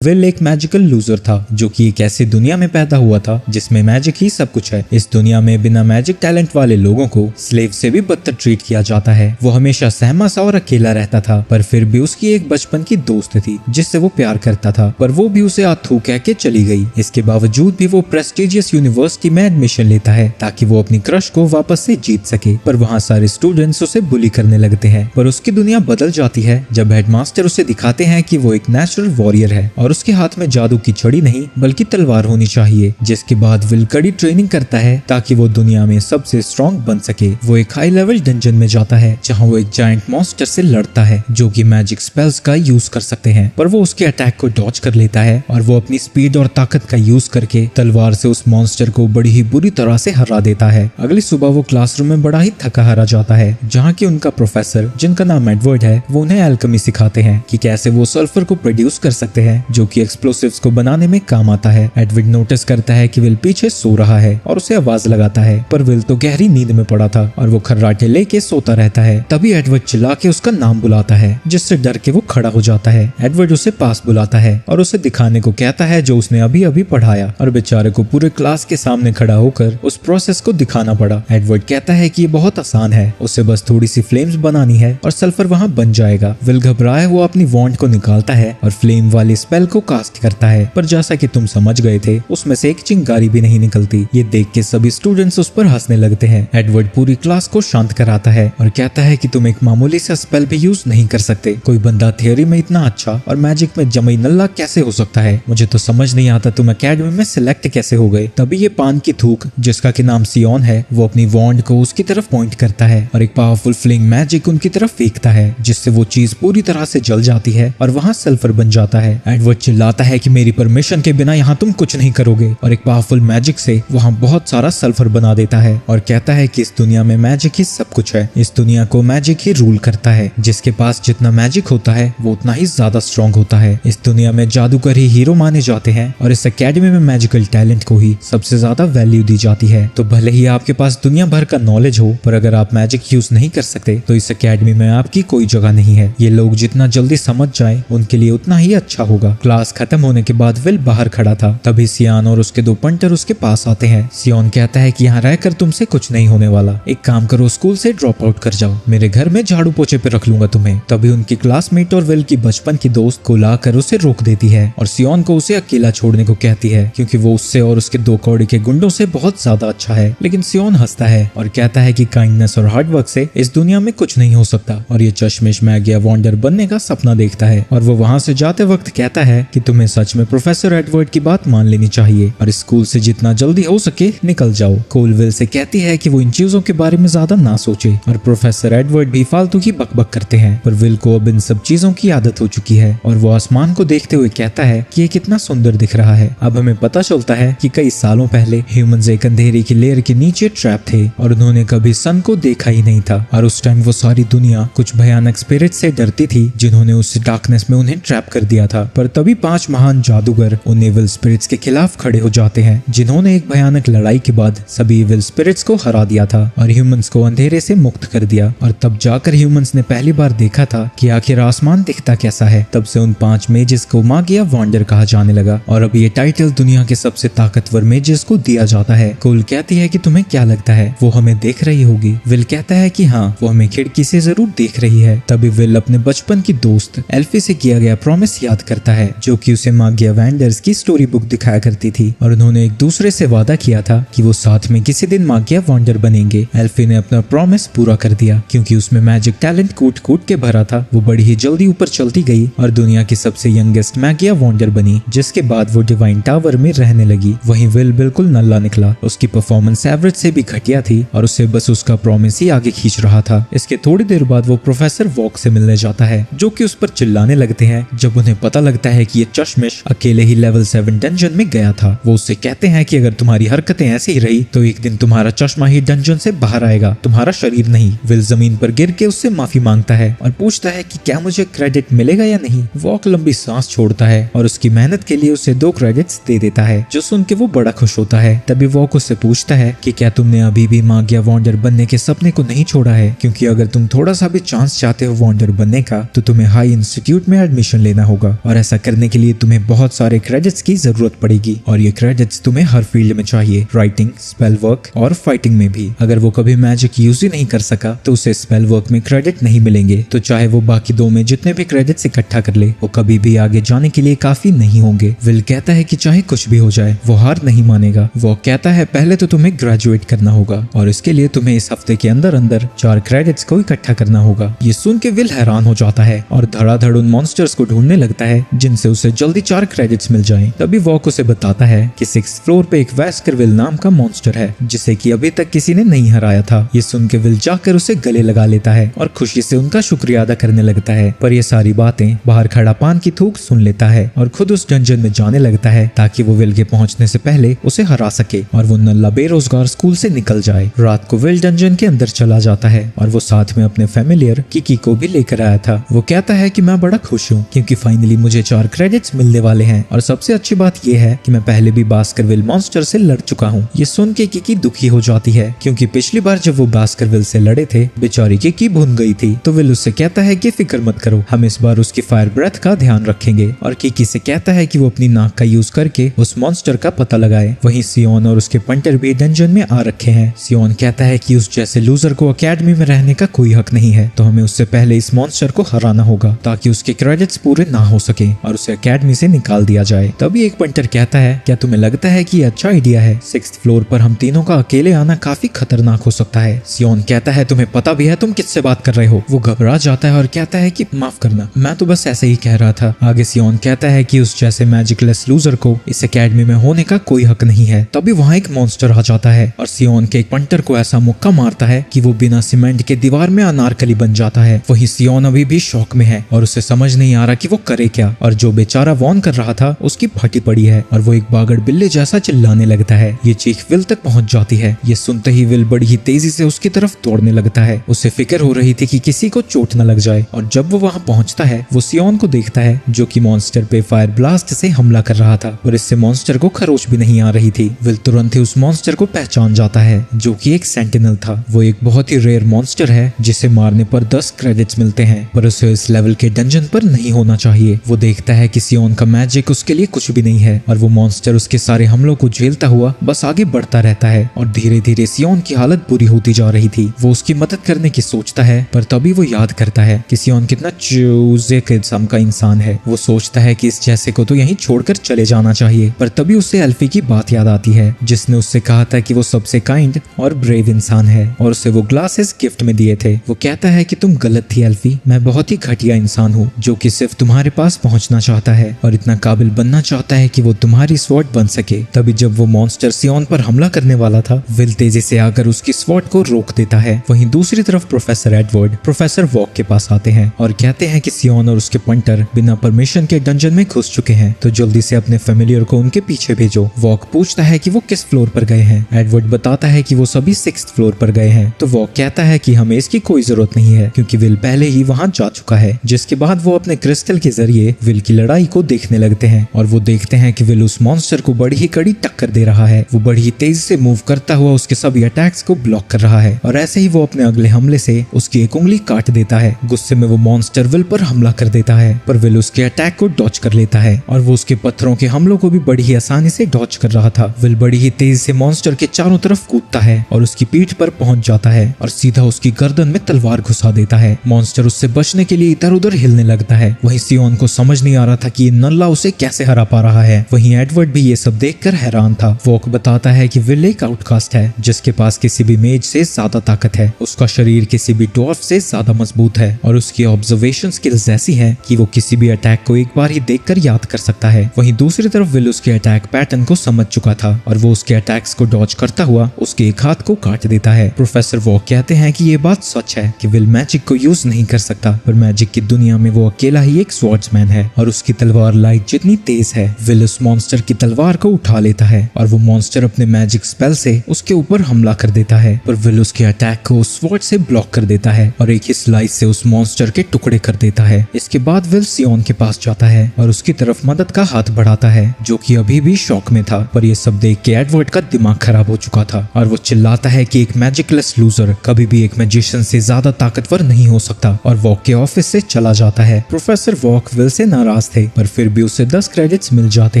Will एक magical loser था जो कि एक ऐसी दुनिया में पैदा हुआ था जिसमें मैजिक ही सब कुछ है। इस दुनिया में बिना मैजिक टैलेंट वाले लोगों को स्लेव से भी बदतर ट्रीट किया जाता है। वो हमेशा सहमा सा और अकेला रहता था, पर फिर भी उसकी एक बचपन की दोस्त थी जिससे वो प्यार करता था, पर वो भी उसे आथू कह के चली गई। इसके बावजूद भी वो प्रेस्टिजियस यूनिवर्सिटी में एडमिशन लेता है ताकि वो अपनी क्रश को वापस से जीत सके, पर वहाँ सारे स्टूडेंट्स उसे बुली करने लगते हैं। पर उसकी दुनिया बदल जाती है जब हेडमास्टर उसे दिखाते हैं कि वो एक नेचुरल वॉरियर है और उसके हाथ में जादू की छड़ी नहीं बल्कि तलवार होनी चाहिए। जिसके बाद विल कड़ी ट्रेनिंग करता है ताकि वो दुनिया में सबसे स्ट्रॉन्ग बन सके। वो एक हाई लेवल डंजन में जाता है जहाँ वो एक जायंट मॉन्स्टर से लड़ता है जो कि मैजिक स्पेल्स का यूज कर सकते हैं, पर वो उसके अटैक को डॉज कर लेता है और वो अपनी स्पीड और ताकत का यूज करके तलवार से उस मॉन्स्टर को बड़ी ही बुरी तरह से हरा देता है। अगली सुबह वो क्लासरूम में बड़ा ही थका हारा जाता है जहाँ की उनका प्रोफेसर जिनका नाम एडवर्ड है वो उन्हें एल्केमी सिखाते हैं कि कैसे वो सल्फर को प्रोड्यूस कर सकते हैं जो कि एक्सप्लोसिव्स को बनाने में काम आता है। एडवर्ड नोटिस करता है कि विल पीछे सो रहा है और उसे आवाज लगाता है, पर विल तो गहरी नींद में पड़ा था और वो खर्राटे लेके सोता रहता है। तभी एडवर्ड चिल्ला के उसका नाम बुलाता है जिससे डर के वो खड़ा हो जाता है। एडवर्ड उसे पास बुलाता है और उसे दिखाने को कहता है जो उसने अभी अभी पढ़ाया, और बेचारे को पूरे क्लास के सामने खड़ा होकर उस प्रोसेस को दिखाना पड़ा। एडवर्ड कहता है कि ये बहुत आसान है, उसे बस थोड़ी सी फ्लेम्स बनानी है और सल्फर वहाँ बन जाएगा। विल घबराए वो अपनी वॉन्ड को निकालता है और फ्लेम वाली स्पेल को कास्ट करता है, पर जैसा कि तुम समझ गए थे उसमें से एक चिंगारी भी नहीं निकलती। ये देख के सभी स्टूडेंट्स उस पर हंसने लगते हैं। एडवर्ड पूरी क्लास को शांत कराता है और कहता है कि तुम एक मामूली सा स्पेल भी यूज नहीं कर सकते। कोई बंदा थियोरी में इतना अच्छा और मैजिक में जमई नल्ला कैसे हो सकता है? मुझे तो समझ नहीं आता तुम एकेडमी में सिलेक्ट कैसे हो गए। तभी ये पान की थूक जिसका कि नाम सियोन है वो अपनी वॉन्ड को उसकी तरफ पॉइंट करता है और एक पावरफुल फ्लिंग मैजिक उनकी तरफ फेंकता है जिससे वो चीज पूरी तरह से जल जाती है और वहाँ सल्फर बन जाता है। एडवर्ड चिल्लाता है कि मेरी परमिशन के बिना यहाँ तुम कुछ नहीं करोगे, और एक पावरफुल मैजिक से वहाँ बहुत सारा सल्फर बना देता है और कहता है कि इस दुनिया में मैजिक ही सब कुछ है। इस दुनिया को मैजिक ही रूल करता है। जिसके पास जितना मैजिक होता है वो उतना ही ज्यादा स्ट्रॉन्ग होता है। इस दुनिया में जादूगर ही हीरो माने जाते हैं और इस एकेडमी में मैजिकल टैलेंट को ही सबसे ज्यादा वैल्यू दी जाती है। तो भले ही आपके पास दुनिया भर का नॉलेज हो, पर अगर आप मैजिक यूज नहीं कर सकते तो इस एकेडमी में आपकी कोई जगह नहीं है। ये लोग जितना जल्दी समझ जाए उनके लिए उतना ही अच्छा होगा। क्लास खत्म होने के बाद विल बाहर खड़ा था, तभी सियान और उसके दो पंटर उसके पास आते हैं। सियोन कहता है कि यहाँ रहकर तुमसे कुछ नहीं होने वाला, एक काम करो स्कूल से ड्रॉप आउट कर जाओ, मेरे घर में झाड़ू पोछे पे रख लूंगा तुम्हें। तभी उनकी क्लासमेट और विल की बचपन की दोस्त को लाकर उसे रोक देती है और सियोन को उसे अकेला छोड़ने को कहती है क्योंकि वो उससे और उसके दो कौड़ी के गुंडों से बहुत ज्यादा अच्छा है। लेकिन सियोन हंसता है और कहता है कि काइंडनेस और हार्डवर्क से इस दुनिया में कुछ नहीं हो सकता, और ये चश्मिश मैगिया वॉन्डर बनने का सपना देखता है। और वो वहाँ से जाते वक्त कहता है कि तुम्हें सच में प्रोफेसर एडवर्ड की बात मान लेनी चाहिए और स्कूल से जितना जल्दी हो सके निकल जाओ। कोल विल से कहती है कि वो इन चीजों के बारे में ज्यादा ना सोचे, और प्रोफेसर एडवर्ड भी फालतू की बकबक करते हैं, पर विल को अब इन सब चीजों की आदत हो चुकी है और वो आसमान को देखते हुए कहता है कि ये कितना सुंदर दिख रहा है। अब हमें पता चलता है कि कई सालों पहले ह्यूमंस एक अंधेरे की लेयर के नीचे ट्रैप थे और उन्होंने कभी सन को देखा ही नहीं था, और उस टाइम वो सारी दुनिया कुछ भयानक स्पिरिट से डरती थी जिन्होंने उस डार्कनेस में उन्हें ट्रैप कर दिया था। पर तभी 5 महान जादूगर उन इविल स्पिरिट्स के खिलाफ खड़े हो जाते हैं जिन्होंने एक भयानक लड़ाई के बाद सभी इविल स्पिरिट्स को हरा दिया था और ह्यूमंस को अंधेरे से मुक्त कर दिया। और तब जाकर ह्यूमंस ने पहली बार देखा था कि आखिर आसमान दिखता कैसा है। तब से उन 5 मेजेस को मागिया वॉन्डर कहा जाने लगा और अब ये टाइटल दुनिया के सबसे ताकतवर मेजेस को दिया जाता है। कोल कहती है कि तुम्हें क्या लगता है वो हमें देख रही होगी? विल कहता है कि हाँ, वो हमें खिड़की से जरूर देख रही है। तभी विल अपने बचपन की दोस्त एल्फी से किया गया प्रॉमिस याद करता है जो कि उसे मागिया वैंडर्स की स्टोरी बुक दिखाया करती थी, और उन्होंने एक दूसरे से वादा किया था कि वो साथ में किसी दिन मागिया वॉन्डर बनेंगे। एल्फी ने अपना प्रॉमिस पूरा कर दिया क्योंकि उसमें मैजिक टैलेंट कूट कूट के भरा था। वो बड़ी ही जल्दी ऊपर चलती गई और दुनिया की सबसे यंगेस्ट मागिया वॉन्डर बनी, जिसके बाद वो डिवाइन टावर में रहने लगी। वहीं विल बिल्कुल नल्ला निकला, उसकी परफॉर्मेंस एवरेज से भी घटिया थी और उसे बस उसका प्रॉमिस ही आगे खींच रहा था। इसके थोड़ी देर बाद वो प्रोफेसर वॉक से मिलने जाता है जो कि उस पर चिल्लाने लगते हैं जब उन्हें पता लगता है कि ये चश्मिश अकेले ही लेवल 7 डंजन में गया था। वो उससे कहते हैं कि अगर तुम्हारी हरकतें ऐसी ही रही तो एक दिन तुम्हारा चश्मा ही डंजन से बाहर आएगा, तुम्हारा शरीर नहीं। विल जमीन पर गिर के उससे माफी मांगता है और पूछता है कि क्या मुझे क्रेडिट मिलेगा या नहीं। वॉक लंबी सांस छोड़ता है और उसकी मेहनत के लिए उसे 2 क्रेडिट्स दे देता है, जो सुन के वो बड़ा खुश होता है। तभी वॉक उससे पूछता है कि क्या तुमने अभी भी मागिया वॉन्डर बनने के सपने को नहीं छोड़ा है, क्योंकि अगर तुम थोड़ा सा भी चांस चाहते हो वॉन्डर बनने का तो तुम्हें हाई इंस्टीट्यूट में एडमिशन लेना होगा और ऐसा करने के लिए तुम्हें बहुत सारे क्रेडिट्स की जरूरत पड़ेगी और ये क्रेडिट्स तुम्हें हर फील्ड में चाहिए, राइटिंग, स्पेल वर्क और फाइटिंग में भी। अगर वो कभी मैजिक यूज ही नहीं कर सका तो उसे स्पेल वर्क में क्रेडिट नहीं मिलेंगे, तो चाहे वो बाकी दो में जितने भी क्रेडिट्स इकट्ठा कर ले वो कभी भी आगे जाने के लिए काफी नहीं होंगे। विल कहता है कि चाहे कुछ भी हो जाए वो हार नहीं मानेगा। वो कहता है पहले तो तुम्हें ग्रेजुएट करना होगा और इसके लिए तुम्हें इस हफ्ते के अंदर अंदर 4 क्रेडिट्स को इकट्ठा करना होगा। ये सुन के विल हैरान हो जाता है और धड़ाधड़ उन मॉन्स्टर्स को ढूंढने लगता है जिनसे उसे जल्दी 4 क्रेडिट्स मिल जाएं। तभी वॉक उसे बताता है कि 6th फ्लोर पे एक वेस्करविल नाम का मॉन्स्टर है जिसे कि अभी तक किसी ने नहीं हराया था। ये सुन के विल जाकर उसे गले लगा लेता है और खुशी से उनका शुक्रिया अदा करने लगता है, पर ये सारी बातें बाहर खड़ा पान की थूक सुन लेता है और खुद उस डंजन में जाने लगता है ताकि वो विल के पहुंचने से पहले उसे हरा सके और वो नल्ला बेरोजगार स्कूल से निकल जाए। रात को विल डंजन के अंदर चला जाता है और वो साथ में अपने फैमिलियर किकी को भी लेकर आया था। वो कहता है कि मैं बड़ा खुश हूँ क्योंकि फाइनली मुझे 4 क्रेडिट्स मिलने वाले हैं और सबसे अच्छी बात ये है कि मैं पहले भी बास्करविल मॉन्स्टर से लड़ चुका हूँ। ये सुन के किकी दुखी हो जाती है क्योंकि पिछली बार जब वो बास्करविल से लड़े थे बेचारी किकी भून गई थी। तो विल उससे कहता है कि फिक्र मत करो, हम इस बार उसकी फायर ब्रेथ का ध्यान रखेंगे और किकी से कहता है कि वो अपनी नाक का यूज करके उस मॉन्स्टर का पता लगाए। वहीं सियोन और उसके पंटर भी डंजन में आ रखे हैं। सियोन कहता है कि उस जैसे लूजर को अकेडमी में रहने का कोई हक नहीं है, तो हमें उससे पहले इस मॉन्स्टर को हराना होगा ताकि उसके क्रेडिट्स पूरे ना हो सके और उसे अकेडमी से निकाल दिया जाए। तभी एक पंटर कहता है क्या तुम्हें लगता है कि अच्छा आइडिया है? 6th फ्लोर पर हम तीनों का अकेले आना काफी खतरनाक हो सकता है। सियोन कहता है तुम्हें पता भी है तुम किससे बात कर रहे हो? वो घबरा जाता है और कहता है कि माफ करना, मैं तो बस ऐसे ही कह रहा था। आगे सियोन कहता है कि उस जैसे मैजिकलेस लूजर को इस अकेडमी में होने का कोई हक नहीं है। तभी वहाँ एक मॉन्स्टर आ जाता है और सियोन के एक पंटर को ऐसा मुक्का मारता है कि वो बिना सीमेंट के दीवार में अनारकली बन जाता है। वहीं सियोन अभी भी शौक में है और उसे समझ नहीं आ रहा कि वो करे क्या, और जो बेचारा वॉर्न कर रहा था उसकी फटी पड़ी है और वो एक बागड़ बिल्ले जैसा चिल्लाने लगता है। ये चीख विल तक पहुंच जाती है। ये सुनते ही विल बड़ी ही तेजी से उसकी तरफ दौड़ने लगता है। उसे फिक्र हो रही थी कि किसी को चोट न लग जाए और जब वो वहां पहुंचता है वो सियोन को देखता है जो कि मॉन्स्टर पे फायर ब्लास्ट से हमला कर रहा था और इससे मॉन्स्टर को खरोच भी नहीं आ रही थी। विल तुरंत ही उस मॉन्स्टर को पहचान जाता है जो कि एक सेंटिनल था। वो एक बहुत ही रेयर मॉन्स्टर है जिसे मारने पर 10 क्रेडिट्स मिलते हैं, पर उसे इस लेवल के डंजन पर नहीं होना चाहिए। वो देखता है कि सियोन का मैजिक उसके लिए कुछ भी नहीं है और वो मॉन्स्टर उसके सारे हमलों को झेलता हुआ बस आगे बढ़ता रहता है और धीरे धीरे सियोन की हालत बुरी होती जा रही थी। वो उसकी मदद करने की सोचता है पर तभी वो याद करता है कि सियोन कितना चूजे किस्म का इंसान है। वो सोचता है कि इस जैसे को तो यहीं छोड़कर चले जाना चाहिए, पर तभी उसे एल्फी की बात याद आती है जिसने उससे कहा था कि वो सबसे काइंड और ब्रेव इंसान है और उसे वो ग्लासेस गिफ्ट में दिए थे। वो कहता है कि तुम गलत थी एल्फी, मैं बहुत ही घटिया इंसान हूँ जो कि सिर्फ तुम्हारे पास पहुँचना चाहता है और इतना काबिल बनना चाहता है कि वो तुम्हारी स्वॉर्ड बन सके। तभी जब वो मॉन्स्टर सियोन पर हमला करने वाला था विल तेजी से आकर उसकी स्वॉर्ड को रोक देता है। वहीं दूसरी तरफ प्रोफेसर एडवर्ड प्रोफेसर वॉक के पास आते हैं और कहते हैं कि सियोन और उसके पंटर बिना परमिशन के डंजन में घुस चुके हैं, तो जल्दी से अपने फैमिलियर को उनके पीछे भेजो। वॉक पूछता है कि वो किस फ्लोर पर गए हैं। एडवर्ड बताता है कि वो सभी 6th फ्लोर पर गए हैं। तो वॉक कहता है कि हमें इसकी कोई जरूरत नहीं है क्योंकि विल पहले ही वहां जा चुका है। जिसके बाद वो अपने क्रिस्टल के जरिए विल की लड़ाई को देखने लगते हैं और वो देखते हैं कि विल उस मॉन्स्टर को बड़ी ही कड़ी टक्कर दे रहा है। वो बड़ी ही तेजी से मूव करता हुआ उसके सभी अटैक्स को ब्लॉक कर रहा है और ऐसे ही वो अपने अगले हमले से उसकी एक उंगली काट देता है। गुस्से में वो मॉन्स्टर विल पर हमला कर देता है पर विल उसके अटैक को डॉच कर लेता है और वो उसके पत्थरों के हमलों को भी बड़ी ही आसानी से डॉच कर रहा था। विल बड़ी ही तेजी से मॉन्स्टर के चारों तरफ कूदता है और उसकी पीठ पर पहुंच जाता है और सीधा उसकी गर्दन में तलवार घुसा देता है। मॉन्स्टर उससे बचने के लिए इधर उधर हिलने लगता है। वहीं सियोन को समझ नहीं आ रहा था कि ये नल्ला उसे कैसे हरा पा रहा है। वहीं एडवर्ड भी ये सब देखकर हैरान था। वॉक बताता है कि विल एक आउटकास्ट है जिसके पास किसी भी मेज से ज्यादा ताकत है। उसका शरीर किसी भी डॉर्फ से ज्यादा मजबूत है और उसकी ऑब्जर्वेशन स्किल्स ऐसी हैं कि वो किसी भी अटैक को एक बार ही देखकर याद कर सकता है। वहीं दूसरी तरफ विल उसके अटैक पैटर्न को समझ चुका था और वो उसके अटैक्स को डॉज करता हुआ उसके एक हाथ को काट देता है। प्रोफेसर वॉक कहते हैं कि ये बात सच है कि विल मैजिक को यूज नहीं कर सकता, पर मैजिक की दुनिया में वो अकेला ही एक स्वॉर्ड्समैन है और उसकी तलवार लाइट जितनी तेज है। विल उस मॉन्स्टर की तलवार को उठा लेता है और वो मॉन्स्टर अपने मैजिक स्पेल से उसके ऊपर हमला कर देता है, पर विल उसके अटैक को उस स्वॉर्ड से ब्लॉक कर देता है और एक ही स्लाइस से उस मॉन्स्टर के टुकड़े कर देता है। इसके बाद विल सियोन के पास जाता है और उसकी तरफ मदद का हाथ बढ़ाता है जो कि अभी भी शॉक में था, पर ये सब देख के एडवर्ड का दिमाग खराब हो चुका था और वो चिल्लाता है कि एक मैजिकलेस लूजर कभी भी एक मैजिशियन से ज्यादा ताकतवर नहीं हो सकता और वॉक के ऑफिस से चला जाता है। प्रोफेसर वॉक विल से नाराज पास थे, पर फिर भी उसे 10 क्रेडिट्स मिल जाते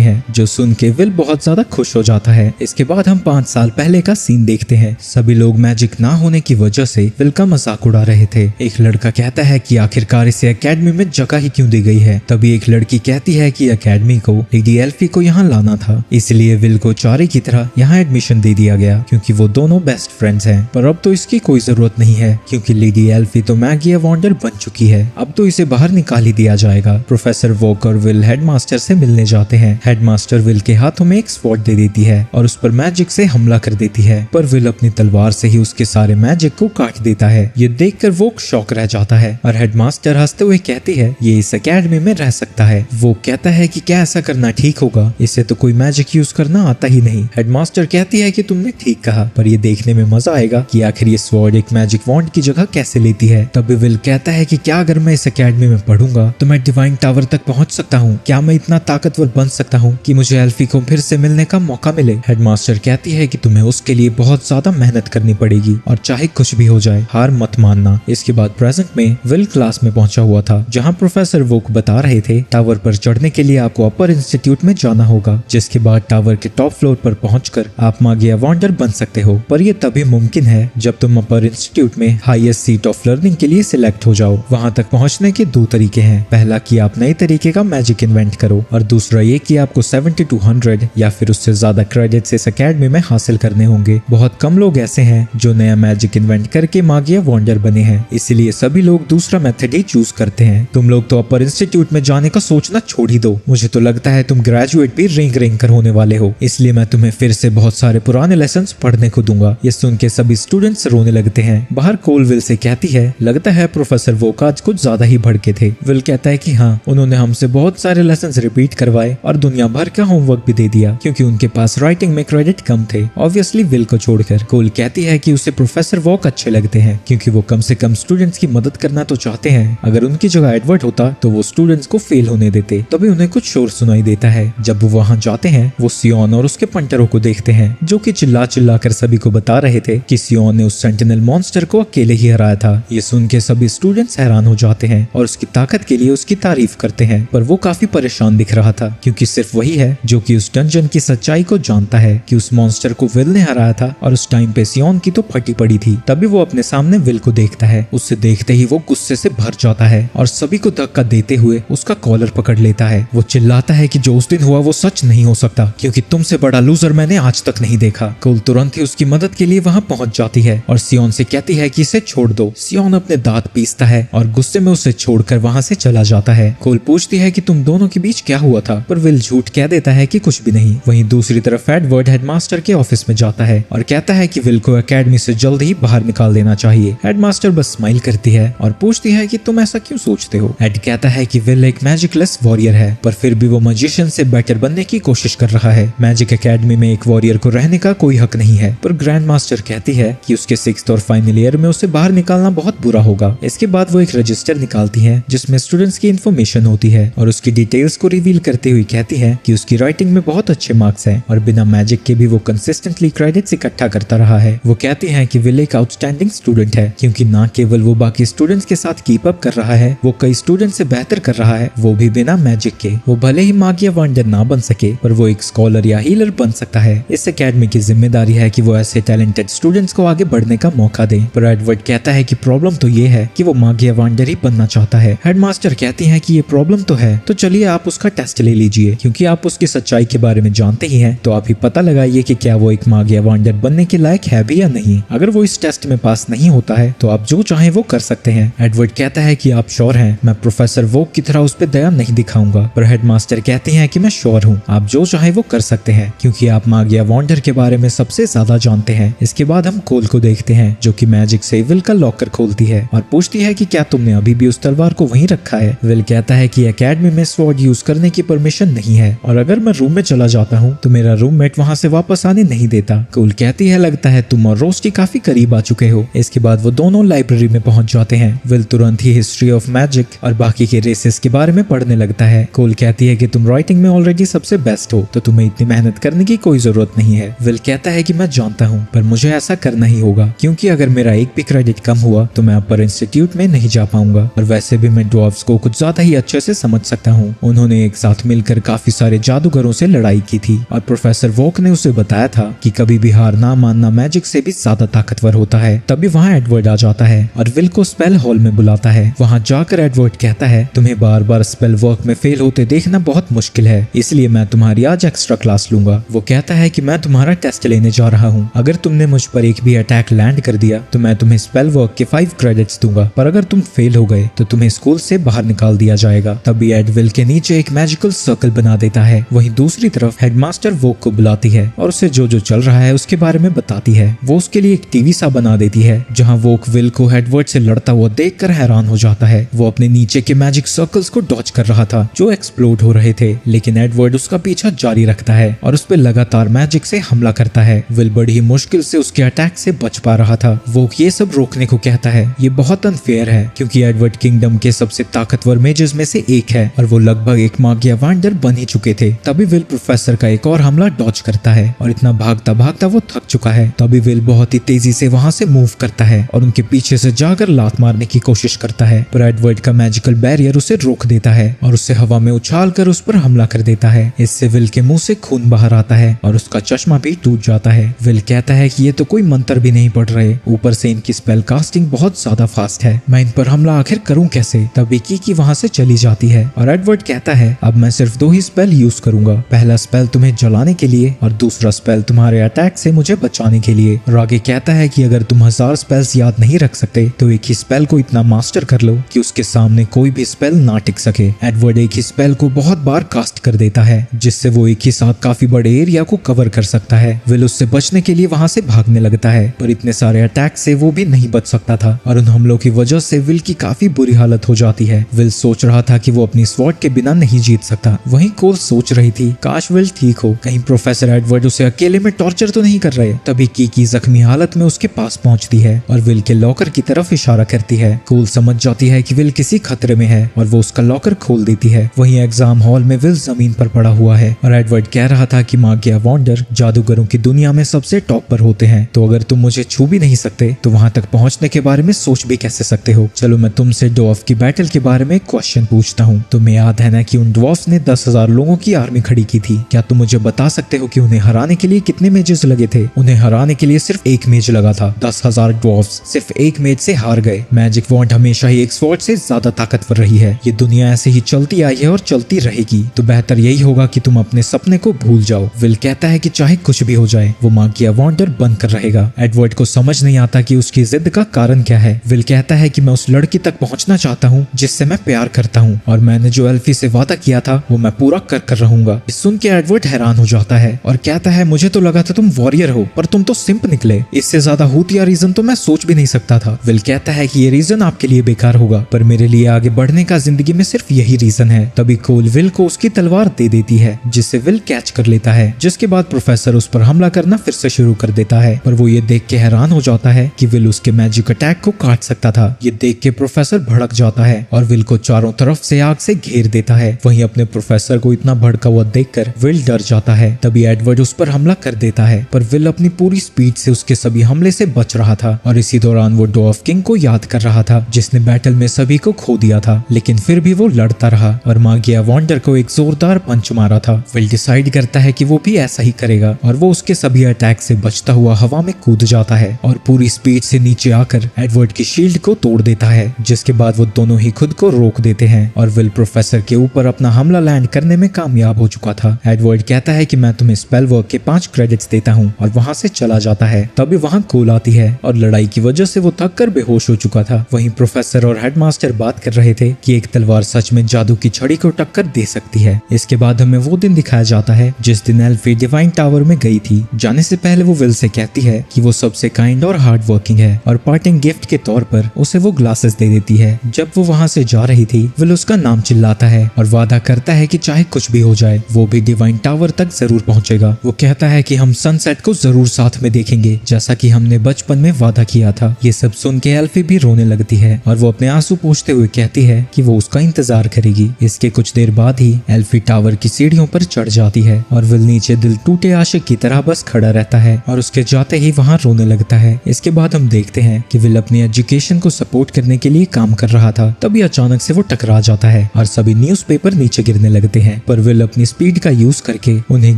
हैं, जो सुन के विल बहुत ज्यादा खुश हो जाता है। इसके बाद हम 5 साल पहले का सीन देखते हैं। सभी लोग मैजिक ना होने की वजह से विल का मजाक उड़ा रहे थे। एक लड़का कहता है कि आखिरकार इसे एकेडमी में जगह ही क्यों दी गई है। तभी एक लड़की कहती है कि एकेडमी को लेडी एल्फी को यहाँ लाना था, इसलिए विल को चारे की तरह यहाँ एडमिशन दे दिया गया, क्योंकि वो दोनों बेस्ट फ्रेंड्स हैं। पर अब तो इसकी कोई जरूरत नहीं है, क्योंकि लेडी एल्फी तो मैगी वॉन्डर बन चुकी है। अब तो इसे बाहर निकाल ही दिया जाएगा। प्रोफेसर वोक और विल हेडमास्टर से मिलने जाते हैं। हेडमास्टर विल के हाथों में एक स्वॉर्ड दे देती है और उस पर मैजिक से हमला कर देती है, पर विल अपनी तलवार से ही उसके सारे मैजिक को काट देता है। ये देखकर वोक शॉक रह जाता है और हेडमास्टर हंसते हुए कहती है ये इस एकेडमी में रह सकता है। वो कहता है कि क्या ऐसा करना ठीक होगा, इसे तो कोई मैजिक यूज करना आता ही नहीं। हेडमास्टर कहती है कि तुमने ठीक कहा, पर ये देखने में मजा आएगा कि आखिर ये स्वॉर्ड एक मैजिक वॉन्ड की जगह कैसे लेती है। तभी विल कहता है कि क्या अगर मैं इस एकेडमी में पढ़ूंगा तो मैं डिवाइन टावर तक पहुंच सकता हूँ? क्या मैं इतना ताकतवर बन सकता हूँ कि मुझे एल्फी को फिर से मिलने का मौका मिले? हेडमास्टर कहती है कि तुम्हें उसके लिए बहुत ज्यादा मेहनत करनी पड़ेगी और चाहे कुछ भी हो जाए हार मत मानना। इसके बाद प्रेजेंट में विल क्लास में पहुंचा हुआ था, जहाँ प्रोफेसर वोक बता रहे थे टावर पर चढ़ने के लिए आपको अपर इंस्टीट्यूट में जाना होगा, जिसके बाद टावर के टॉप फ्लोर पर पहुंचकर आप मागिया वॉन्डर बन सकते हो। पर यह तभी मुमकिन है जब तुम अपर इंस्टीट्यूट में हाईएस्ट सीट ऑफ लर्निंग के लिए सिलेक्ट हो जाओ। वहां तक पहुंचने के 2 तरीके हैं। पहला कि आप नए तरीके का मैजिक इन्वेंट करो और दूसरा ये कि आपको 70 to 100 या फिर उससे ज्यादा क्रेडिट्स इस एकेडमी में हासिल करने होंगे। बहुत कम लोग ऐसे हैं जो नया मैजिक इन्वेंट करके मागिया वॉन्डर बने हैं, इसलिए सभी लोग दूसरा मेथड ही चूज करते हैं। तुम लोग तो अपर इंस्टीट्यूट में जाने का सोचना छोड़ ही दो। मुझे तो लगता है तुम ग्रेजुएट भी रेंग कर होने वाले हो, इसलिए मैं तुम्हें फिर से बहुत सारे पुराने लेसन पढ़ने को दूंगा। ये सुन के सभी स्टूडेंट्स रोने लगते हैं। बाहर कोल विल से कहती है लगता है प्रोफेसर वोक आज कुछ ज्यादा ही भड़के थे। विल कहता है कि हाँ, उन्होंने हमसे बहुत सारे लेसन रिपीट करवाए और दुनिया भर का होमवर्क भी दे दिया, क्योंकि उनके पास राइटिंग में क्रेडिट कम थे। ऑब्वियसली विल को छोड़कर। कोल कहती है कि उसे प्रोफेसर वोक अच्छे लगते हैं, क्योंकि वो कम से कम स्टूडेंट्स की मदद करना तो चाहते हैं। अगर उनकी जगह एडवर्ड होता तो वो स्टूडेंट्स को फेल होने देते। तभी उन्हें कुछ शोर सुनाई देता है। जब वो वहाँ जाते हैं वो सियोन और उसके पंटरों को देखते हैं, जो कि चिल्ला कर सभी को बता रहे थे कि सियोन ने उस सेंटिनल मॉन्स्टर को अकेले ही हराया था। ये सुन के सभी स्टूडेंट्स हैरान हो जाते हैं और उसकी ताकत के लिए उसकी तारीफ करते हैं, पर वो काफी परेशान दिख रहा था, क्योंकि सिर्फ वही है जो कि उस डंजन की सच्चाई को जानता है कि उस मॉन्स्टर को विल ने हराया था और उस टाइम पे सियोन की तो फटी पड़ी थी। तभी वो अपने सामने विल को देखता है। उससे देखते ही वो गुस्से से भर जाता है और सभी को धक्का देते हुए उसका कॉलर पकड़ लेता है। वो चिल्लाता है कि जो उस दिन हुआ वो सच नहीं हो सकता, क्योंकि तुमसे बड़ा लूजर मैंने आज तक नहीं देखा। कोल तुरंत ही उसकी मदद के लिए वहाँ पहुंच जाती है और सियोन से कहती है कि इसे छोड़ दो। सियोन अपने दांत पीसता है और गुस्से में उसे छोड़कर वहाँ से चला जाता है। कोल पूछती है कि तुम दोनों के बीच क्या हुआ था, पर विल झूठ कह देता है कि कुछ भी नहीं। वहीं दूसरी तरफ एडवर्ड हेडमास्टर के ऑफिस में जाता है और कहता है कि विल को एकेडमी से जल्द ही बाहर निकाल देना चाहिए। हेडमास्टर बस स्माइल करती है और पूछती है कि तुम ऐसा क्यों सोचते हो। एड कहता है कि विल एक मैजिकलेस वॉरियर है, पर फिर भी वो मैजिशियन से बेटर बनने की कोशिश कर रहा है। मैजिक एकेडमी में एक वॉरियर को रहने का कोई हक नहीं है, पर ग्रैंड मास्टर कहती है कि उसके 6th और फाइनल ईयर में उसे बाहर निकालना बहुत बुरा होगा। इसके बाद वो एक रजिस्टर निकालती है जिसमें स्टूडेंट्स की इन्फॉर्मेशन होती है और उसकी डिटेल्स को रिवील करते हुए कहती है कि उसकी राइटिंग में बहुत अच्छे मार्क्स हैं और बिना मैजिक के भी वो कंसिस्टेंटली क्रेडिट्स इकट्ठा करता रहा है। वो कहती है कि विल एक आउटस्टैंडिंग स्टूडेंट है, क्योंकि ना केवल वो बाकी स्टूडेंट्स के साथ कीप अप कर रहा है, वो कई स्टूडेंट से बेहतर कर रहा है, वो भी बिना मैजिक के। वो भले ही मागिया वंडर ना बन सके, पर वो एक स्कॉलर या हीलर बन सकता है। इस एकेडमी की जिम्मेदारी है कि वो ऐसे टैलेंटेड स्टूडेंट्स को आगे बढ़ने का मौका दे। पर एडवर्ड कहता है कि प्रॉब्लम तो ये है कि वो मागिया वंडर ही बनना चाहता है। हेडमास्टर कहती है कि ये प्रॉब्लम तो है, तो चलिए आप उसका टेस्ट ले लीजिए, क्योंकि आप उसकी सच्चाई के बारे में जानते ही हैं, तो आप ही पता लगाइए कि क्या वो एक मागिया वंडर बनने के लायक है भी या नहीं। अगर वो इस टेस्ट में पास नहीं होता है तो आप जो चाहे वो कर सकते हैं। एडवर्ड कहता है कि आप श्योर हैं, मैं प्रोफेसर वोक की तरह उस पर दया नहीं दिखाऊंगा। पर हेडमास्टर कहते हैं कि मैं श्योर हूँ, आप जो चाहे वो कर सकते हैं, क्योंकि आप मागिया वंडर के बारे में सबसे ज्यादा जानते हैं। इसके बाद हम कोल को देखते हैं, जो कि मैजिक से विल का लॉकर खोलती है और पूछती है कि क्या तुमने अभी भी उस तलवार को वहीं रखा है। विल कहता है कि एकेडमी में स्वॉर्ड यूज करने की परमिशन नहीं है, और अगर मैं रूम में चला जाता हूँ तो मेरा रूममेट वहाँ से वापस आने नहीं देता। कोल कहती है लगता है तुम और रोस्टी काफी करीब आ चुके हो। इसके बाद वो दोनों लाइब्रेरी में पहुंच जाते हैं। विल तुरंत ही हिस्ट्री ऑफ मैजिक और बाकी के रेसेस के बारे में पढ़ने लगता है। कोल कहती है कि तुम राइटिंग में ऑलरेडी सबसे बेस्ट हो, तो तुम्हें इतनी मेहनत करने की कोई जरूरत नहीं है। विल कहता है कि मैं जानता हूँ, पर मुझे ऐसा करना ही होगा, क्योंकि अगर मेरा एक भी क्रेडिट कम हुआ तो मैं अपर इंस्टीट्यूट में नहीं जा पाऊंगा, और वैसे भी मैं ड्वार्फ्स को कुछ ज्यादा ही अच्छे से समझ सकता हूँ। उन्होंने एक साथ मिलकर काफी सारे जादूगरों से लड़ाई की थी और प्रोफेसर वोक ने उसे बताया था कि कभी भी हार ना मानना मैजिक से भी ज्यादा ताकतवर होता है। तभी वहाँ एडवर्ड आ जाता है और विल को स्पेल हॉल में बुलाता है। वहाँ जाकर एडवर्ड कहता है, तुम्हें बार बार स्पेल वर्क में फेल होते देखना बहुत मुश्किल है, इसलिए मैं तुम्हारी आज एक्स्ट्रा क्लास लूंगा। वो कहता है कि मैं तुम्हारा टेस्ट लेने जा रहा हूँ, अगर तुमने मुझ पर एक भी अटैक लैंड कर दिया तो मैं तुम्हें स्पेल वर्क के 5 क्रेडिट्स दूंगा, पर अगर तुम फेल हो गए तो तुम्हें स्कूल से बाहर निकाल दिया जाएगा। तभी एड विल के नीचे एक मैजिकल सर्कल बना देता है। वहीं दूसरी तरफ हेडमास्टर वोक को बुलाती है और उसे जो चल रहा है उसके बारे में बताती है। वो उसके लिए एक टीवी सा बना देती है जहाँ वोक विल को एडवर्ड से लड़ता हुआ देखकर हैरान हो जाता है। वो अपने नीचे के मैजिक सर्कल्स को डॉच कर रहा था जो एक्सप्लोड हो रहे थे, लेकिन एडवर्ड उसका पीछा जारी रखता है और उस पर लगातार मैजिक से हमला करता है। विल बड़ी ही मुश्किल से उसके अटैक से बच पा रहा था। वो ये सब रोकने को कहता है। ये बहुत अनफेयर है क्योंकि एडवर्ड किंगडम के सबसे ताकतवर मेजेस में से एक है और वो लगभग एक मागिया वांडर बन ही चुके थे। तभी विल प्रोफेसर का एक और हमला डॉच करता है और इतना भागता भागता वो थक चुका है। तभी विल बहुत ही तेजी से वहाँ से मूव करता है और उनके पीछे से जाकर लात मारने की कोशिश करता है, पर एडवर्ड का मैजिकल बैरियर उसे रोक देता है और उसे हवा में उछाल कर उस पर हमला कर देता है। इससे विल के मुंह से खून बाहर आता है और उसका चश्मा भी टूट जाता है। विल कहता है कि ये तो कोई मंत्र भी नहीं पढ़ रहे, ऊपर से इनकी स्पेल कास्टिंग बहुत ज्यादा फास्ट है, मैं इन पर हमला आखिर करूं कैसे। तभी की वहाँ से चली जाती है और एडवर्ड कहता है, अब मैं सिर्फ 2 ही स्पेल यूज करूंगा, पहला स्पेल तुम्हें जलाने के लिए और दूसरा स्पेल तुम्हारे अटैक से मुझे बचाने के लिए। और आगे कहता है कि अगर तुम 1000 स्पेल्स याद नहीं रख सकते तो एक ही स्पेल को इतना मास्टर कर लो कि उसके सामने कोई भी स्पेल ना टिक सके। एडवर्ड एक ही स्पेल को बहुत बार कास्ट कर देता है जिससे वो एक ही साथ काफी बड़े एरिया को कवर कर सकता है। विल उससे बचने के लिए वहाँ से भागने लगता है, पर इतने सारे अटैक से वो भी नहीं बच सकता था और उन हमलों की वजह से विल की काफी बुरी हालत हो जाती है। विल सोच रहा था कि वो अपनी स्वॉर्ड के बिना नहीं जीत सकता। वहीं कोल सोच रही थी, काश विल ठीक हो, कहीं प्रोफेसर एडवर्ड उसे अकेले में टॉर्चर तो नहीं कर रहे। तभी की जख्मी हालत में उसके पास पहुंचती है और विल के लॉकर की तरफ इशारा करती है। कोल समझ जाती है कि विल किसी खतरे में है और वो उसका लॉकर खोल देती है। वहीं एग्जाम हॉल में विल जमीन पर पड़ा हुआ है और एडवर्ड कह रहा था कि मागिया वांडर जादूगरों की दुनिया में सबसे टॉप पर होते हैं, तो अगर तुम मुझे छू भी नहीं सकते तो वहां तक पहुंचने के बारे में सोच भी कैसे सकते हो। चलो मैं तुमसे ड्वार्फ की बैटल के बारे में एक क्वेश्चन पूछता हूँ। तुम्हें याद है ना कि उन ड्वार्फ्स ने 10,000 लोगों की आर्मी खड़ी की थी, क्या तुम मुझे बता सकते हो कि उन्हें हराने के लिए कितने मेजेस लगे थे? उन्हें हराने के लिए सिर्फ एक मेज लगा था। 10,000 ड्वार्फ्स सिर्फ एक मेज से हार गए। मैजिक वॉन्ड हमेशा ही एक स्वॉर्ड से ज्यादा ताकतवर रही है। ये दुनिया ऐसे ही चलती आई है और चलती रहेगी, तो बेहतर यही होगा कि तुम अपने सपने को भूल जाओ। विल कहता है कि चाहे कुछ भी हो जाए वो मागिया वांडर बनकर रहेगा। एडवर्ड को समझ नहीं आता कि उसकी जिद का कारण क्या है। विल कहता है कि मैं उस लड़की तक पहुंचना चाहता हूँ जिससे मैं प्यार करता हूँ और मैंने जो एल्फी से वादा किया था वो मैं पूरा कर रहूंगा। सुन के एडवर्ड हैरान हो जाता है और कहता है, मुझे तो लगा था तुम वॉरियर हो, पर तुम तो सिंप निकले। इससे ज्यादा हूतिया रीजन तो मैं सोच भी नहीं सकता था। विल कहता है कि ये रीजन आपके लिए बेकार होगा, पर मेरे लिए आगे बढ़ने का जिंदगी में सिर्फ यही रीजन है। तभी कोल विल को उसकी तलवार दे देती है जिससे विल कैच कर लेता है, जिसके बाद प्रोफेसर उस पर हमला करना फिर से शुरू कर देता है, पर वो ये देख के हैरान हो जाता है कि विल उसके मैजिक अटैक को काट सकता था। ये देख के प्रोफेसर भड़क जाता है और विल को चारों तरफ से आग से घेर देता है। वहीं अपने प्रोफेसर को इतना भड़का हुआ देखकर विल डर जाता है। तभी एडवर्ड उस पर हमला कर देता है, पर विल अपनी पूरी स्पीड से उसके सभी हमले से बच रहा था और इसी दौरान वो ड्वार्फ किंग को याद कर रहा था जिसने बैटल में सभी को खो दिया था, लेकिन फिर भी वो लड़ता रहा और मागिया वांडर को एक जोरदार पंच मारा था। विल डिसाइड करता है कि वो भी ऐसा ही करेगा और वो उसके सभी अटैक से बचता हुआ हवा में कूद जाता है और पूरी स्पीड से नीचे आकर एडवर्ड की शील्ड को तोड़ देता है, जिसके बाद वो दोनों ही खुद को रोक देते हैं और विल प्रोफेसर के ऊपर अपना हमला लैंड करने में कामयाब हो चुका था। एडवर्ड कहता है कि मैं तुम्हें स्पेल वर्क के 5 क्रेडिट्स देता हूँ और वहाँ से चला जाता है। तभी वहाँ कोल आती है और लड़ाई की वजह से वो थक कर बेहोश हो चुका था। वहीं प्रोफेसर और हेडमास्टर बात कर रहे थे कि एक तलवार सच में जादू की छड़ी को टक्कर दे सकती है। इसके बाद हमें वो दिन दिखाया जाता है जिस दिन एल्फी डिवाइन टावर में गई थी। जाने से पहले वो विल से कहती है कि वो सबसे काइंड और हार्ड वर्किंग है और पार्टिंग गिफ्ट के तौर पर उसे वो ग्लासेस दे देती है। जब वो वहाँ से जा रही थी विल उसका नाम चिल्लाता है और वादा करता है कि चाहे कुछ भी हो जाए वो भी डिवाइन टावर तक जरूर पहुंचेगा। वो कहता है कि हम सनसेट को जरूर साथ में देखेंगे जैसा कि हमने बचपन में वादा किया था। ये सब सुन के एल्फी भी रोने लगती है और वो अपने आंसू पोंछते हुए कहती है कि वो उसका इंतजार करेगी। इसके कुछ देर बाद ही एल्फी टावर की सीढ़ियों पर चढ़ जाती है और विल नीचे दिल टूटे आशिक की तरह बस खड़ा रहता है और उसके जाते ही वहाँ रोने लगता है। इसके बाद हम देखते हैं कि विल अपनी एजुकेशन को सपोर्ट करने के लिए काम कर रहा था, तभी अचानक से वो टकरा जाता है है और सभी न्यूज़पेपर नीचे गिरने लगते हैं, पर विल अपनी स्पीड का यूज करके उन्हें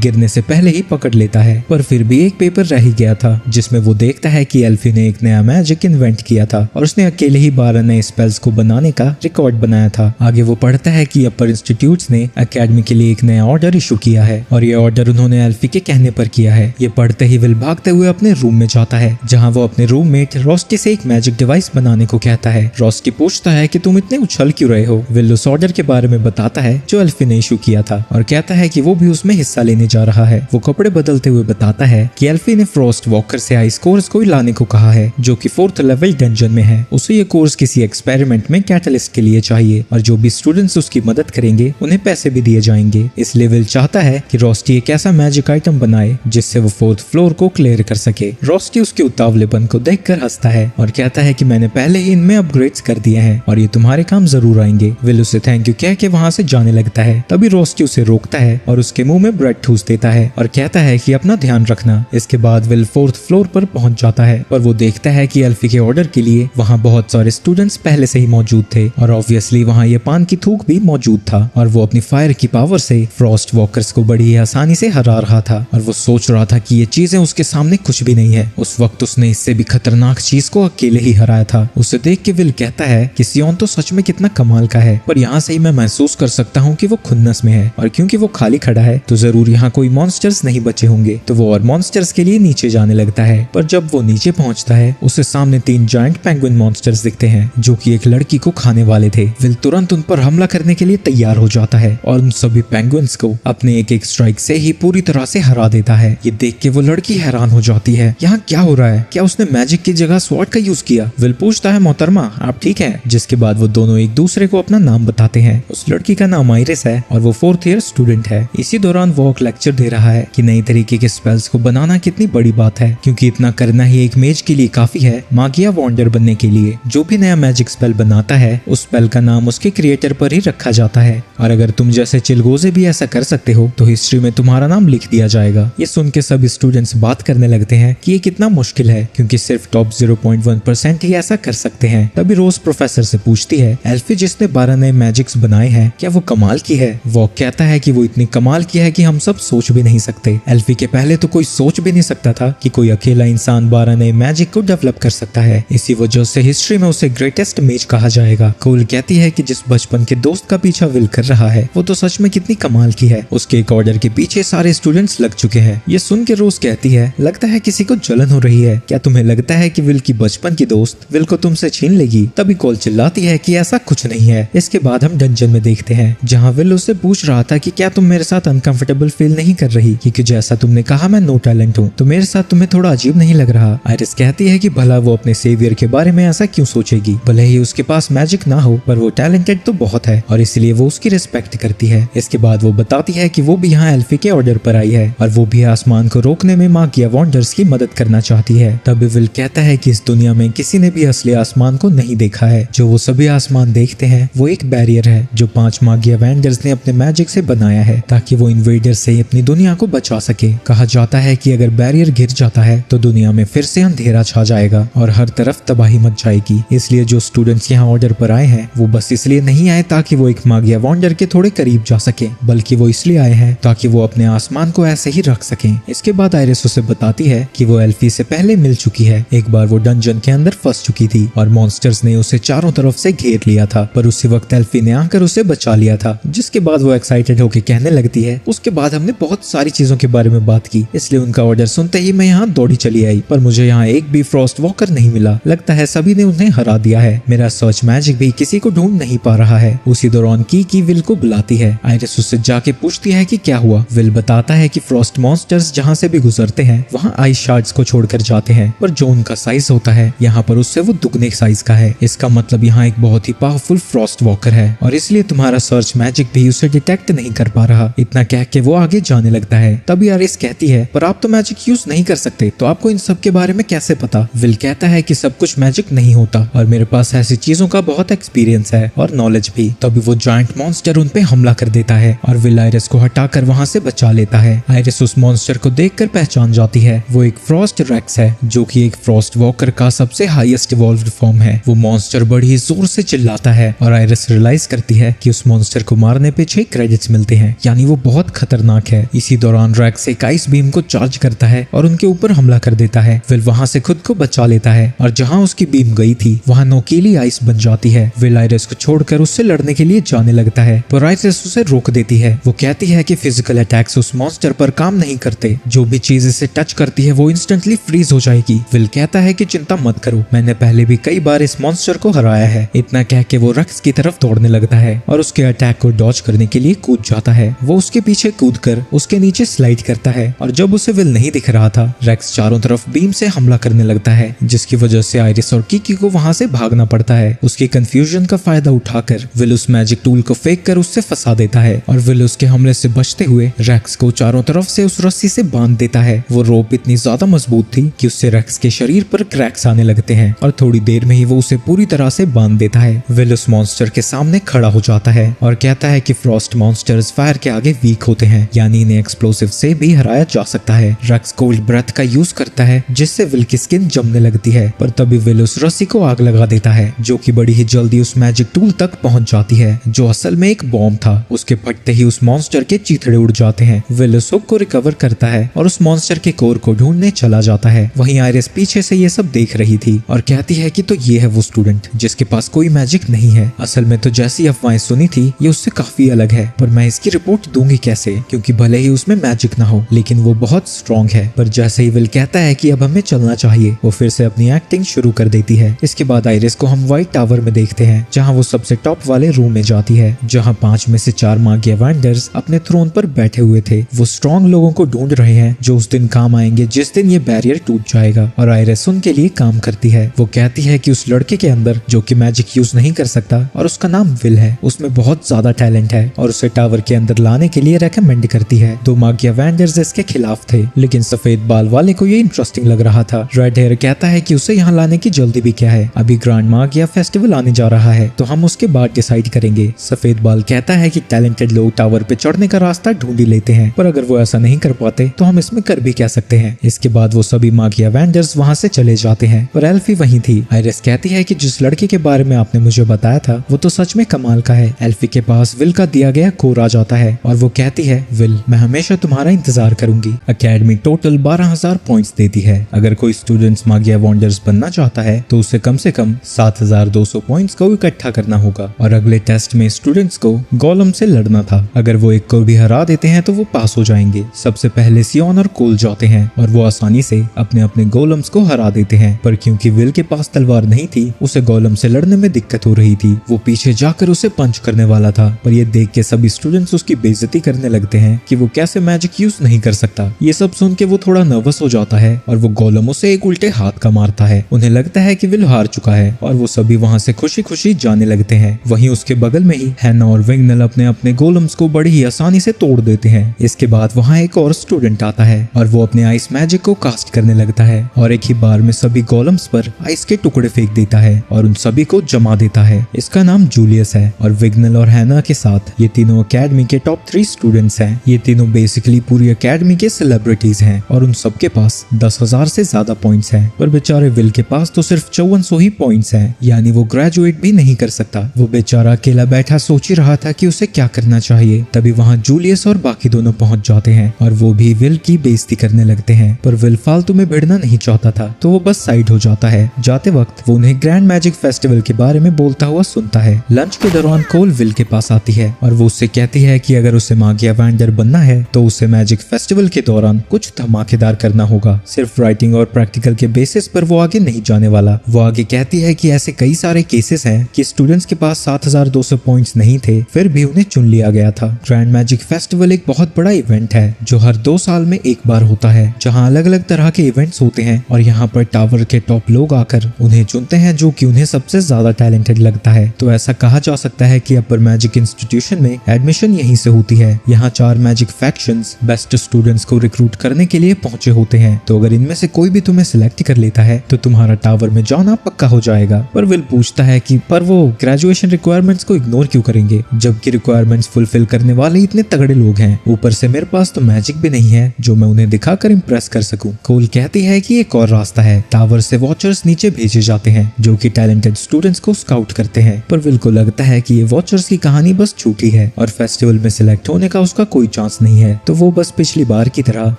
गिरने से पहले ही पकड़ लेता है। पर फिर भी एक पेपर रह ही गया था जिसमें वो देखता है कि एल्फी ने एक नया मैजिक इन्वेंट किया था और उसने अकेले ही 12 नए स्पेल्स को बनाने का रिकॉर्ड बनाया था। आगे वो पढ़ता है कि अपर इंस्टीट्यूट्स ने एकेडमी के लिए एक नया ऑर्डर इशू किया है और ये ऑर्डर उन्होंने एल्फी के कहने पर किया है। ये पढ़ते ही विल भागते हुए अपने रूम में जाता है जहाँ वो अपने रूममेट रॉस्टी से एक मैजिक डिवाइस बनाने को कहता है। रॉस्टी पूछता है कि तुम इतने उछल क्यों रहे हो। विल उस ऑर्डर के बारे में बताता है जो एल्फी ने इशू किया था और कहता है कि वो भी उसमें हिस्सा लेने जा रहा है। वो कपड़े बदलते हुए बताता है कि एल्फी ने फ्रॉस्ट वॉकर से आइस कोर्स को लाने को कहा है जो कि 4th लेवल डंजन में है। उसे ये कोर्स किसी एक्सपेरिमेंट में कैटलिस्ट के लिए चाहिए और जो भी स्टूडेंट्स उसकी मदद करेंगे उन्हें पैसे भी दिए जाएंगे। इसलिए विल चाहता है कि रॉस्टी एक ऐसा मैजिक आइटम बनाए जिससे वो 4th फ्लोर को क्लियर कर सके। रॉस्टी उसके उतावलेपन को देखकर हंसता है और कहता है कि मैंने पहले ही इनमें अपग्रेड्स कर दिए हैं और ये तुम्हारे काम जरूर आएंगे। विल उसे थैंक यू कह के वहाँ से जाने लगता है। तभी रॉस्टी उसे रोकता है और उसके मुंह में ब्रेड ठूस देता है और कहता है कि अपना ध्यान रखना। इसके बाद विल 4th फ्लोर पर पहुंच जाता है और वो देखता है कि एल्फी के ऑर्डर के लिए वहाँ बहुत सारे स्टूडेंट्स पहले से ही मौजूद थे और ऑब्वियसली वहाँ ये पान की थूक भी मौजूद था और वो अपनी फायर की पावर से फ्रॉस्ट वॉकर्स को बड़ी ही आसानी से हरा रहा था और वो सोच रहा था कि ये चीजें उसके सामने कुछ भी नहीं है। उस वक्त उसने इससे भी खतरनाक चीज को अकेले ही हराया था। उसे देख के विल कहता है कि सियोन तो सच में कितना कमाल का है, पर यहाँ से ही मैं महसूस कर सकता हूँ कि वो खुन्नस में है और क्योंकि वो खाली खड़ा है तो जरूर यहाँ कोई मॉन्स्टर्स नहीं बचे होंगे। तो वो और मॉन्स्टर्स के लिए नीचे जाने लगता है, पर जब वो नीचे पहुंचता है उसे सामने 3 जायंट पेंगुइन मॉन्स्टर्स दिखते हैं जो कि एक लड़की को खाने वाले थे। विल तुरंत उन पर हमला करने के लिए तैयार हो जाता है और उन सभी पेंगुइन्स को अपने एक स्ट्राइक से ही पूरी तरह से हरा देता है। ये देख के वो लड़की हैरान हो जाती है, यहाँ क्या हो रहा है, क्या उसने मैजिक की जगह स्वॉर्ड का यूज किया। विल पूछता है मोहतरमा आप ठीक है, जिसके बाद वो दोनों एक दूसरे को अपना नाम बताते हैं। उस लड़की का नाम आइरिस है और वो 4th ईयर स्टूडेंट है। इसी दौरान वो एक लेक्चर दे रहा है कि नई तरीके के स्पेल्स को बनाना कितनी बड़ी बात है, क्योंकि इतना करना ही एक मेज के लिए काफी है मागिया वॉन्डर बनने के लिए। जो भी नया मैजिक स्पेल बनाता है उस स्पेल का नाम उसके क्रिएटर पर ही रखा जाता है और अगर तुम जैसे चिलगोजे भी ऐसा कर सकते हो तो हिस्ट्री में तुम्हारा नाम लिख दिया जाएगा। ये सुन के सभी स्टूडेंट्स बात करने लगते हैं कि ये कितना मुश्किल है क्योंकि सिर्फ टॉप 0.1% ही ऐसा कर सकते हैं। तभी रोज प्रोफेसर से पूछती है एल्फी जिसने 12 नए मैजिक्स बनाए हैं क्या वो कमाल की है। वो कहता है कि वो इतनी कमाल की है कि हम सब सोच भी नहीं सकते। एल्फी के पहले तो कोई सोच भी नहीं सकता था कि कोई अकेला इंसान 12 नए मैजिक को डेवलप कर सकता है। इसी वजह से हिस्ट्री में उसे ग्रेटेस्ट मेज कहा जाएगा। कोल कहती है कि जिस बचपन के दोस्त का पीछा विल कर रहा है वो तो सच में कितनी कमाल की है। उसके एक ऑर्डर के पीछे सारे स्टूडेंट्स लग चुके हैं। ये सुन के रोज कहती है लगता है किसी को जलन हो रही है, क्या तुम्हें लगता है कि विल की बचपन की दोस्त विल को तुमसे छीन लेगी। तभी कोल चिल्लाती है कि ऐसा कुछ नहीं है। इसके बाद हम डंजन में देखते हैं जहाँ विल उससे पूछ रहा था कि क्या तुम मेरे साथ अनकंफर्टेबल फील नहीं कर रही, क्योंकि जैसा तुमने कहा मैं नो टैलेंट हूँ तो मेरे साथ तुम्हें थोड़ा अजीब नहीं लग रहा। आइरिस कहती है कि भला वो अपने सेवियर के बारे में ऐसा क्यों सोचेगी, भले ही उसके पास मैजिक ना हो पर वो टैलेंटेड तो बहुत है और इसलिए वो उसकी रिस्पेक्ट करती है। इसके बाद वो बताती है कि वो भी यहाँ एल्फी के ऑर्डर पर आई है और वो भी आसमान को रोकने में मागिया वॉन्डर्स की मदद करना चाहती है। तभी विल कहता है कि इस दुनिया में किसी ने भी असली आसमान को नहीं देखा है। जो वो सभी आसमान देखते हैं वो एक बैरियर है जो 5 मागिया वॉन्डर्स ने अपने मैजिक से बनाया है ताकि वो इन्वेडर से अपनी दुनिया को बचा सके। कहा जाता है कि अगर बैरियर गिर जाता है तो दुनिया में फिर से अंधेरा छा जाएगा और हर तरफ तबाही मच जाएगी। इसलिए जो स्टूडेंट्स यहाँ ऑर्डर पर आए हैं वो बस इसलिए नहीं आए ताकि वो एक मागिया वॉन्डर के थोड़े करीब जा सके, बल्कि वो इसलिए आए हैं ताकि वो अपने आसमान को ऐसे ही रख सकें। इसके बाद आइरिस उसे बताती है कि वो एल्फी से पहले मिल चुकी है। एक बार वो डंजन के अंदर फंस चुकी थी और मॉन्स्टर्स ने उसे चारों तरफ से घेर लिया था, पर उसी वक्त एल्फी ने आकर उसे बचा लिया था। जिसके बाद वो एक्साइटेड होकर कहने लगती है उसके बाद हमने बहुत सारी चीजों के बारे में बात की, इसलिए उनका ऑर्डर सुनते ही मैं यहाँ दौड़ी चली आई, पर मुझे यहाँ एक भी फ्रॉस्ट वॉकर नहीं मिला। लगता है सभी ने उन्हें हरा दिया है। मेरा सर्च मैजिक भी किसी को ढूंढ नहीं पा रहा है। उसी दौरान की विल को बुलाती है। आइरिस उससे जाके पूछती है कि क्या हुआ। विल बताता है कि फ्रॉस्ट मॉन्स्टर्स जहाँ से भी गुजरते हैं वहाँ आइस शार्ड्स को छोड़कर जाते हैं, पर जो उनका साइज होता है यहाँ पर उससे वो दुगने साइज का है। इसका मतलब यहाँ एक बहुत ही पावरफुल फ्रॉस्ट वॉकर है और इसलिए तुम्हारा सर्च मैजिक भी उसे डिटेक्ट नहीं कर पा रहा। इतना कह के वो आगे जाने लगता है। तभी आइरिस कहती है पर आप तो मैजिक यूज नहीं कर सकते, तो आपको इन सब के बारे में कैसे पता। विल कहता है कि सब कुछ मैजिक नहीं होता और मेरे पास ऐसी चीजों का बहुत एक्सपीरियंस है और नॉलेज भी। तभी वो जायंट मॉन्स्टर उन पे हमला कर देता है और विल आइरिस को हटाकर वहाँ से बचा लेता है। आइरिस उस मॉन्स्टर को देखकर पहचान जाती है। वो एक फ्रॉस्ट रेक्स है जो कि एक फ्रॉस्ट वॉकर का सबसे हाईएस्ट इवॉल्व्ड फॉर्म है। वो मॉन्स्टर बड़ी जोर से चिल्लाता है और आइरिस रियलाइज करती है कि उस मॉन्स्टर को मारने पे 6 क्रेडिट्स मिलते हैं, यानी वो बहुत खतरनाक है। इसी दौरान रेक्स एक आइस बीम को चार्ज करता है और उनके ऊपर हमला कर देता है। विल वहां से खुद को बचा लेता है और जहां उसकी बीम गई थी वहां नोकीली आइस बन जाती है। विल आयरिस को छोड़कर उससे लड़ने के लिए जाने लगता है, पर आयरिस उसे रोक देती है। वो कहती है कि फिजिकल अटैक्स उस मॉन्स्टर पर काम नहीं करते, जो भी चीज इसे टच करती है वो इंस्टेंटली फ्रीज हो जाएगी। विल कहता है कि चिंता मत करो, मैंने पहले भी कई बार इस मॉन्स्टर को हराया है। इतना कह के वो रेक्स की तरफ दौड़ने लगता है और उसके अटैक को डॉज करने के लिए कूद जाता है। वो उसके पीछे कूदकर उसके नीचे स्लाइड करता है और जब उसे विल नहीं दिख रहा था, रेक्स चारों तरफ बीम से हमला करने लगता है, जिसकी वजह से आयरिस और किकी को वहां से भागना पड़ता है। उसकी कंफ्यूजन का फायदा उठाकर विल उस मैजिक टूल को फेंक कर उससे फंसा देता है और विल उसके हमले से बचते हुए रेक्स को चारों तरफ से उस रस्सी से बांध देता है। वो रोप इतनी ज्यादा मजबूत थी कि उससे रेक्स के शरीर पर क्रैक्स आने लगते हैं और थोड़ी देर में ही वो उसे पूरी तरह से बांध देता है। विल उस मॉन्स्टर के सामने खड़ा हो जाता है और कहता है कि फ्रॉस्ट मॉन्स्टर्स फायर के आगे वीक होते हैं, यानी इन्हें एक्सप्लोसिव से भी हराया जा सकता है। रेक्स कोल्ड ब्रेथ का यूज करता है जिससे विल की स्किन जमने लगती है, पर तभी विल उस रस्सी को आग लगा देता है, जो कि बड़ी ही जल्दी उस मैजिक टूल तक पहुंच जाती है, जो असल में एक बॉम्ब था। उसके फटते ही उस मॉन्स्टर के चीथड़े उड़ जाते हैं। विल उस हुक को रिकवर करता है और उस मॉन्स्टर के कोर को ढूंढने चला जाता है। वहीं आयरिस पीछे से ये सब देख रही थी और कहती है कि तो ये है वो स्टूडेंट जिसके पास कोई मैजिक नहीं है। असल में तो जैसी अफवाहें सुनी थी ये उससे काफी अलग है, पर मैं इसकी रिपोर्ट दूंगी कैसे, क्योंकि भले ही उसमें मैजिक ना हो लेकिन वो बहुत स्ट्रॉन्ग है। पर जैसे ही विल कहता है कि अब हमें चलना चाहिए, वो फिर से अपनी एक्टिंग शुरू कर देती है। इसके बाद आयरिस को हम व्हाइट टावर में देखते हैं, जहाँ वो सबसे टॉप वाले रूम में जाती है, जहाँ 5 में से 4 मागी एवेंजर्स अपने थ्रोन पर बैठे हुए थे। वो स्ट्रॉन्ग लोगों को ढूंढ रहे हैं जो उस दिन काम आएंगे जिस दिन ये बैरियर टूट जाएगा, और आयरिस उनके लिए काम करती है। वो कहती है कि उस लड़के के अंदर जो कि मैजिक यूज नहीं कर सकता और उसका नाम विल है, उसमें बहुत ज्यादा टैलेंट है और उसे टावर के अंदर लाने के लिए रेकमेंड करती है। 2 मागी एवेंजर्स इसके खिलाफ थे, लेकिन सफेद बाल वाले को ये इंटरेस्टिंग लग रहा था। रेड हेयर कहता है कि उसे यहाँ लाने की जल्दी भी क्या है, अभी ग्रैंड मागिया फेस्टिवल आने जा रहा है तो हम उसके बाद डिसाइड करेंगे। सफेद बाल कहता है कि टैलेंटेड लोग टावर पे चढ़ने का रास्ता ढूंढ ही लेते हैं, पर अगर वो ऐसा नहीं कर पाते तो हम इसमें कर भी क्या सकते हैं। इसके बाद वो सभी मागी एवेंजर्स वहाँ से चले जाते हैं, पर एल्फी वहीं थी। आयरिस कहती है कि जिस लड़के के बारे में आपने मुझे बताया था वो तो सच में कमाल का है। एल्फी के पास विल का दिया गया कोर आ जाता है और वो कहती है, विल मैं हमेशा तुम्हारा इंतजार करूंगी। अकेडमी टोटल 12,000 पॉइंट्स देती है। अगर कोई स्टूडेंट्स मागी एवेंजर्स बनना चाहता है तो उसे कम से कम 7,200 पॉइंट्स को इकट्ठा करना होगा, और अगले टेस्ट में स्टूडेंट्स को गोलम से लड़ना था। अगर वो एक को भी हरा देते हैं तो वो पास हो जाएंगे। सबसे पहले सियोन और कोल जाते हैं और वो आसानी से अपने अपने गोलम्स को हरा देते हैं, पर क्योंकि विल के पास तलवार नहीं थी उसे गोलम से लड़ने में दिक्कत हो रही थी। वो पीछे जाकर उसे पंच करने वाला था, पर ये देख के सभी स्टूडेंट्स उसकी बेइज्जती करने लगते हैं कि वो कैसे मैजिक यूज नहीं कर सकता। ये सब सुन के वो थोड़ा नर्वस हो जाता है और वो गोलम उसे एक उल्टे हाथ का मारता है। उन्हें लगता है कि विल हार चुका है और वो सभी वहाँ से खुशी खुशी जाने लगते हैं। वहीं उसके बगल में ही हैना और विंगनल अपने अपने गोलम्स को बड़ी ही आसानी से तोड़ देते हैं। इसके बाद वहाँ एक और स्टूडेंट आता है और वो अपने आइस मैजिक को कास्ट करने लगता है और एक ही बार में सभी गोलम्स पर आइस के टुकड़े फेंक देता है और उन सभी को जमा देता है। इसका नाम जूलियस है और विंगनल और हैना के साथ ये तीनों अकेडमी के टॉप 3 स्टूडेंट्स हैं। ये तीनों बेसिकली पूरी अकेडमी के सेलिब्रिटीज हैं और उन सबके पास 10,000 से ज्यादा पॉइंट्स हैं, पर बेचारे विल के पास तो सिर्फ 5400 ही पॉइंट्स हैं, यानी वो ग्रेजुएट भी नहीं कर सकता। वो बेचारा अकेला बैठा सोच ही रहा था कि उसे क्या करना चाहिए। तभी वहाँ जूलियस और बाकी दोनों पहुंच जाते हैं और वो भी विल की बेइज्जती करने लगते हैं, पर विल फालतू में भिड़ना नहीं चाहता था तो वो बस साइड हो जाता है। जाते वक्त वो उन्हें ग्रैंड मैजिक फेस्टिवल के बारे में बोलता हुआ सुनता है। लंच के दौरान कोल विल के पास आती है और वो उससे कहती है कि अगर उसे मागी एवेंजर बनना है तो उसे मैजिक फेस्टिवल के दौरान कुछ धमाकेदार करना होगा। सिर्फ राइटिंग और प्रैक्टिकल के बेसिस पर वो आगे नहीं जाने वाला। वो आगे कहती है कि ऐसे कई सारे केसेस हैं कि स्टूडेंट्स के पास 7,200 पॉइंट्स नहीं थे फिर भी उन्हें चुन लिया गया था। ग्रैंड मैजिक फेस्टिवल एक बहुत बड़ा इवेंट है जो हर 2 साल में एक बार होता है, जहाँ अलग अलग तरह के इवेंट्स होते हैं और यहाँ पर टावर के टॉप लोग आकर उन्हें चुनते हैं जो कि उन्हें सबसे ज्यादा टैलेंटेड लगता है। तो ऐसा कहा जा सकता है कि अपर मैजिक इंस्टीट्यूशन में एडमिशन यहीं से होती है। यहाँ 4 मैजिक फैक्शंस बेस्ट स्टूडेंट्स को रिक्रूट करने के लिए पहुंचे होते हैं, तो अगर इनमें से कोई भी तुम्हें सिलेक्ट कर लेता है तो तुम्हारा टावर में जाना पक्का हो जाएगा। पर विल पूछता है कि पर वो ग्रेजुएशन रिक्वायरमेंट्स को इग्नोर क्यों करेंगे जबकि रिक्वायरमेंट्स फुलफिल करने वाले इतने तगड़े लोग हैं। ऊपर से मेरे पास तो मैजिक भी नहीं है जो मैं उन्हें दिखाकर इम्प्रेस कर सकूं। कोल कहती है कि एक और रास्ता है, टावर से वॉचर्स नीचे भेजे जाते हैं जो कि टैलेंटेड स्टूडेंट्स को स्काउट करते हैं। पर विल को को लगता है कि ये वॉचर्स की कहानी बस झूठी है और फेस्टिवल में सिलेक्ट होने का उसका कोई चांस नहीं है, तो वो बस पिछली बार की तरह